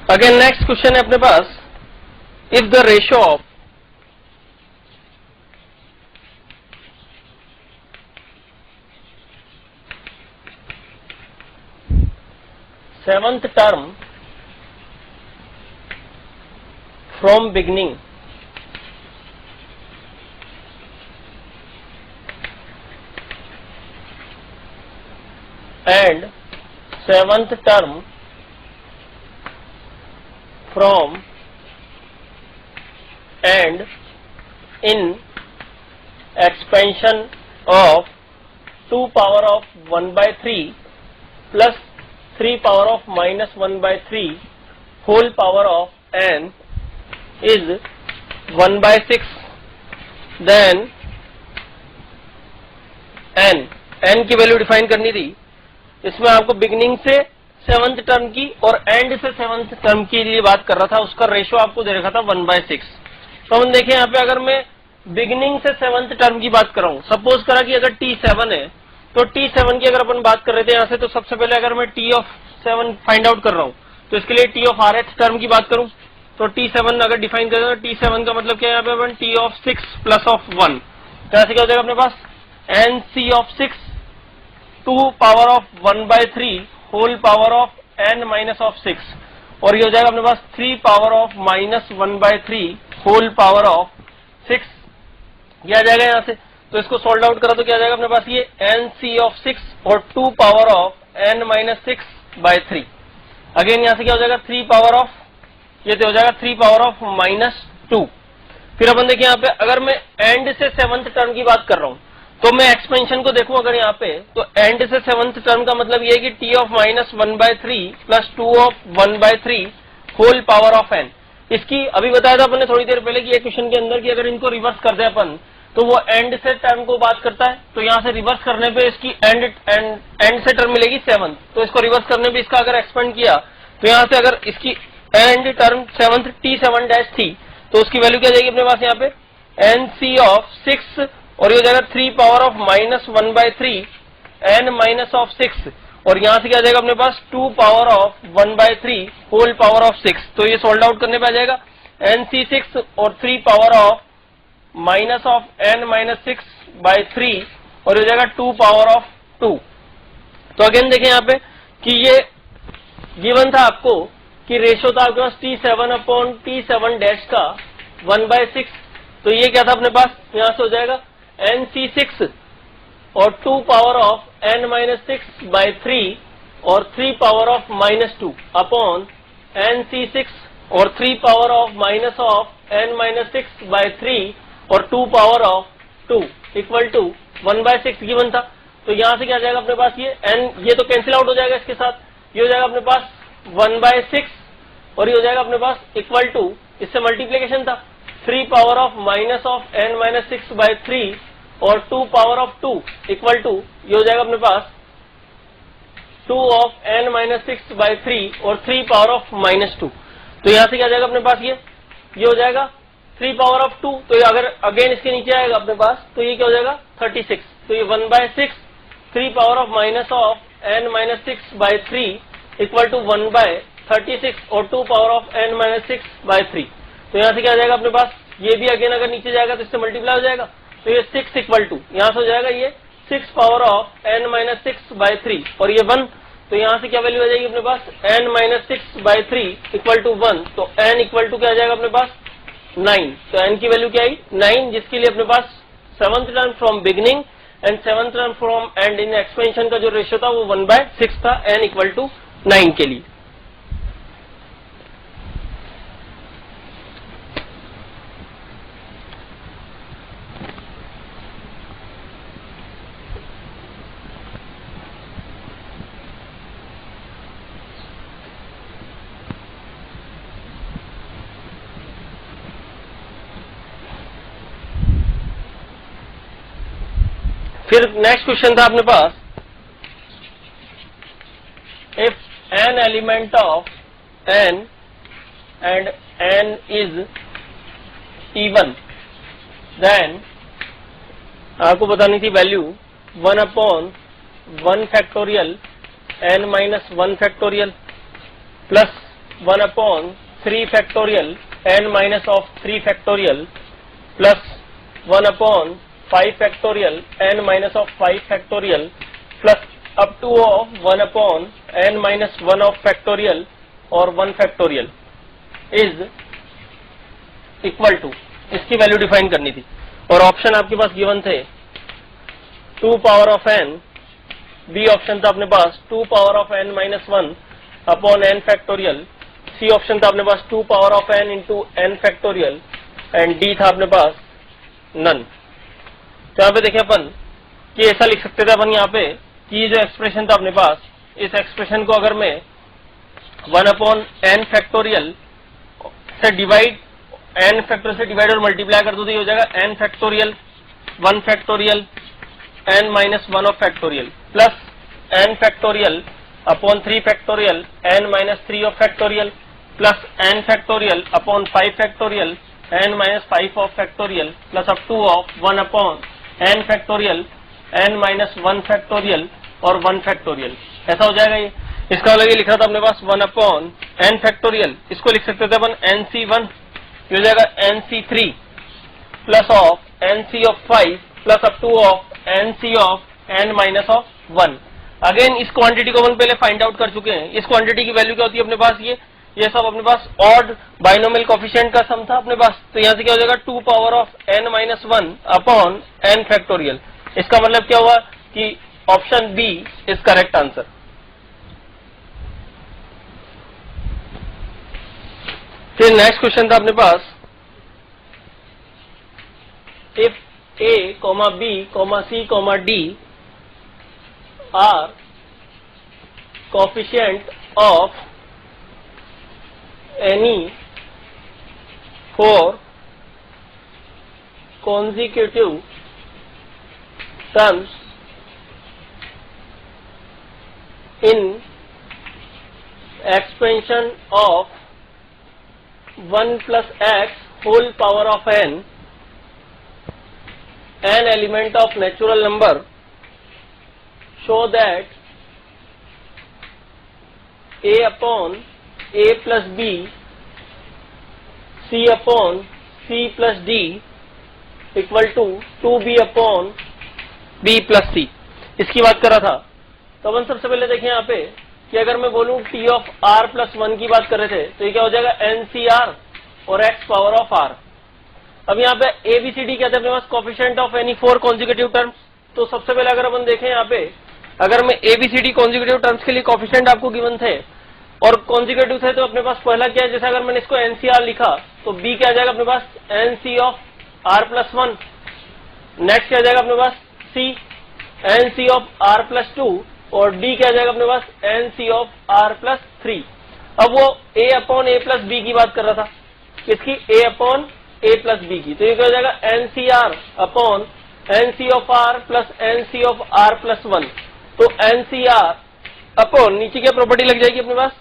Again next question है अपने पास, if the ratio of seventh term from beginning and seventh term from and in expansion of 2 power of 1 by 3 plus 3 power of minus 1 by 3 whole power of n is 1 by 6, then n की value define करनी थी। इसमें आपको beginning से seventh term की और and से seventh term के लिए बात कर रहा था, उसका रेशियो आपको दे रखा था 1/6। तो हम देखें यहाँ पे अगर मैं बिगिनिंग से सेवंथ टर्म की बात कर रहा हूं, सपोज करा कि अगर t7 है तो t7 की अगर अपन बात कर रहे थे यहाँ से, तो सबसे पहले अगर मैं t ऑफ 7 फाइंड आउट कर रहा हूँ तो इसके लिए t ऑफ rth टर्म की बात करूं तो t7 अगर डिफाइन करें तो t7 का मतलब क्या है यहाँ पे अपन t ऑफ 6 प्लस ऑफ 1। तो ऐसे क्या हो जाएगा अपने पास nc ऑफ 6 2 power of 1/3 whole power of n minus of 6 और ये हो जाएगा अपने पास 3 power of minus 1/3 whole power of 6। ये आ जाएगा यहाँ से, तो इसको सोल्व आउट करा तो क्या आ जाएगा अपने पास ये nc ऑफ 6 और 2 power of n minus 6/3। Again यहाँ से क्या हो जाएगा 3 पावर ऑफ, ये तो हो जाएगा 3 पावर ऑफ माइनस 2। फिर अपन देखिए यहाँ पे अगर मैं एंड से सेवंथ टर्म की बात कर रहा हूँ तो मैं एक्सपेंशन को देखूं अगर यहाँ पे, तो एंड से सेवंथ टर्म का मतलब ये है कि t of minus 1/3 plus 2 of 1/3 whole power of n। इसकी अभी बताया था अपन ने थोड़ी देर पहले कि एक क्वेश्चन के अंदर कि अगर इनको रिवर्स कर दे अपन तो वो एंड से टर्म को बात करता है। तो यहाँ से रिवर्स करने पे इसकी एंड से टर्म मिलेगी 7, तो इसको रिवर्स करने पे इसका अगर एक्सपेंड किया तो यहाँ से अगर इसकी and term seventh t7 dash थी तो उसकी वैल्यू क्या जाएगी अपने पास यहाँ पे nc ऑफ 6 और ये हो जाएगा 3 power of minus 1/3 n minus of 6 और यहां से क्या जाएगा अपने पास 2 power of 1/3 whole power of 6। तो ये सोल्ड आउट करने पे आ जाएगा nc6 और 3 power of minus of n minus 6/3 और ये हो जाएगा 2 पावर ऑफ 2। तो अगेन देखें यहाँ पे कि ये गिवन था आपको कि रेशियो था आपके पास t7 अपॉन t7 डैश का 1/6। तो ये क्या था अपने पास, यहां से हो जाएगा nc6 और 2 पावर ऑफ n माइनस 6/3 और 3 power of minus 2 upon nc6 और 3 power of minus of n minus 6/3 और 2 power of 2 equal to 1/6 given था। तो यहां से क्या आ जाएगा अपने पास ये n, ये तो कैंसिल आउट हो जाएगा इसके साथ, ये हो जाएगा अपने पास 1/6 और ये हो जाएगा अपने पास इक्वल टू, इससे मल्टीप्लीकेशन था 3 power of minus of n minus 6/3 और 2 पावर ऑफ 2 इक्वल टू, ये हो जाएगा अपने पास 2 ऑफ n माइनस 6/3 और 3 पावर ऑफ माइनस 2। तो यहां से क्या जाएगा अपने पास ये हो जाएगा 3 पावर ऑफ 2, तो ये अगर अगेन इसके नीचे आएगा अपने पास तो ये क्या हो जाएगा 36। तो ये 1/6 3 power of minus of n minus 6/3 equal to 1/36 और 2 पावर ऑफ n माइनस 6/3। तो यहां से क्या आ जाएगा अपने पास, ये भी अगेन अगर नीचे जाएगा तो इससे मल्टीप्लाई हो जाएगा, तो ये 6 इक्वल टू, यहां से हो जाएगा ये 6 पावर ऑफ n माइनस 6/3 और ये 1। तो यहां से क्या वैल्यू आ जाएगी अपने पास n माइनस 6/3 इक्वल टू 1। तो n इक्वल टू क्या आ जाएगा अपने पास 9। तो n की वैल्यू क्या आई 9, जिसके लिए अपने पास 7th term from beginning and 7th term from and in expansion का जो रेशियो था वो 1/6 था, n इक्वल टू 9 के लिए। फिर नेक्स्ट क्वेश्चन था अपने पास, if n element of n and n is even, then आपको बतानी थी value 1/1 factorial n minus 1 factorial plus 1/3 factorial n minus of 3 factorial plus 1/5 factorial n minus of 5 factorial plus up to of 1/n minus 1 of factorial और 1 factorial is equal to, इसकी value define करनी थी। और option आपके पास given थे 2 power of n, B option था अपने पास 2 power of n minus 1 upon n factorial, C option था अपने पास 2 power of n into n factorial and D था अपने पास नन। तो यहाँ पे देखिए अपन कि ऐसा लिख सकते थे अपन यहाँ पे कि ये जो एक्सप्रेशन था अपने पास, इस एक्सप्रेशन को अगर मैं 1/n फैक्टोरियल से डिवाइड, n फैक्टोरियल से डिवाइड और मल्टीप्लाई कर दो तो ये हो जाएगा n factorial 1 factorial n minus 1 of factorial plus n factorial upon 3 factorial n minus 3 of factorial plus n factorial upon 5 factorial n minus 5 of factorial plus up to of 1/n factorial n minus 1 factorial और 1 factorial. ऐसा हो जाएगा ये। इसका अलग ये लिख रहा था अपने पास 1/n फैक्टोरियल, इसको लिख सकते थे अपन nc1, ये हो जाएगा nc3 plus of nc of 5 plus up to of nc of n minus of 1। Again इस क्वांटिटी को अपन पहले फाइंड आउट कर चुके हैं। इस क्वांटिटी की वैल्यू क्या होती है अपने पास, ये सब अपने पास ऑड बाइनोमियल कोफिशिएंट का सम था अपने पास। तो यहां से क्या हो जाएगा 2 power of n minus 1 upon n factorial. इसका मतलब क्या हुआ कि option B is correct answer. फिर नेक्स्ट क्वेश्चन था अपने पास, if a, b, c, d are coefficient of any 4 consecutive terms in expansion of 1 plus x whole power of n, an element of natural number, show that a upon a plus b, c upon c plus d equal to 2b upon b plus c। इसकी बात कर रहा था। तो अपन सबसे पहले देखें यहाँ पे कि अगर मैं बोलूं t ऑफ r प्लस 1 की बात कर रहे थे तो ये क्या हो जाएगा ncr और x पावर ऑफ r। अब यहाँ पे abcd कहते हैं अपने पास coefficient of any 4 consecutive terms. तो सबसे पहले अगर अपन देखें यहाँ पे, अगर मैं abcd कॉन्जिक्यूटिव टर्म्स के लिए कोफिशिएंट आपको गिवन थे और कॉन्जिक्यूटिव थे तो अपने पास पहला क्या है, जैसे अगर मैंने इसको ncr लिखा तो b क्या आ जाएगा अपने पास nc of r plus 1। Next क्या आ जाएगा अपने पास c n C of are plus 2 और डी क्या आ जाएगा अपने पास N C of are plus 3। अब वो a upon a plus b की बात कर रहा था, किसकी a upon a plus b की, तो ये क्या हो जाएगा n C r upon n C of are plus N C of are plus 1। तो एन सी आर अपॉन नीचे क्या प्रॉपर्टी लग जाएगी अपने पास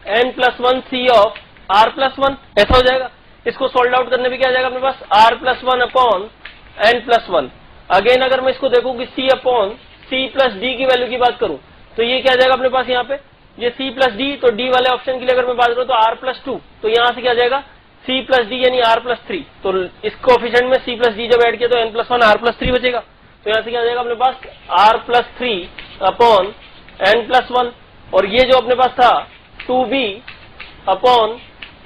n plus 1 c of are plus 1, ऐसा हो जाएगा। इसको सोल्व आउट करने पे क्या आ जाएगा अपने पास r plus 1 upon n plus 1। Again अगर मैं इसको देखूं कि c upon c plus d की वैल्यू की बात करूं तो ये क्या आ जाएगा अपने पास यहाँ पे ये सी प्लस डी, तो डी वाले ऑप्शन के लिए अगर मैं बात करूं तो आर प्लस 2, तो यहां से क्या आ जाएगा सी प्लस डी यानी आर प्लस 3। तो इस कोएफिशिएंट में सी प्लस डी जब ऐड किया तो एन प्लस 1 आर प्लस 3 बचेगा। तो यहां से क्या आ जाएगा अपने पास r plus 3 upon n plus 1, और ये जो अपने पास था 2b अपॉन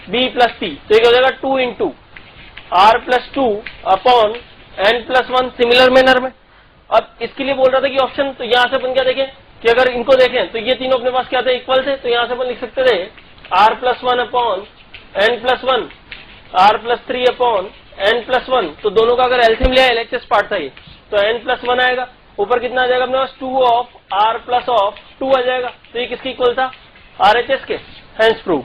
बी प्लस सी, तो ये क्या हो जाएगा 2 into r plus 2 upon n plus 1 similar manner में। अब इसके लिए बोल रहा था कि ऑप्शन, तो यहां से अपन क्या देखें कि अगर इनको देखें तो ये तीनों अपने पास क्या थे इक्वल थे, तो यहां से अपन लिख सकते थे r plus 1 upon n plus 1 r plus 3 upon n plus 1। तो दोनों का अगर एलसीएम लिया एलएचएस पार्ट था ये, तो एन प्लस 1 आएगा, ऊपर कितना आ जाएगा अपने पास 2 ऑफ आर प्लस ऑफ 2 आ जाएगा। तो ये किसके इक्वल था आरएचएस के, हेंस प्रूव।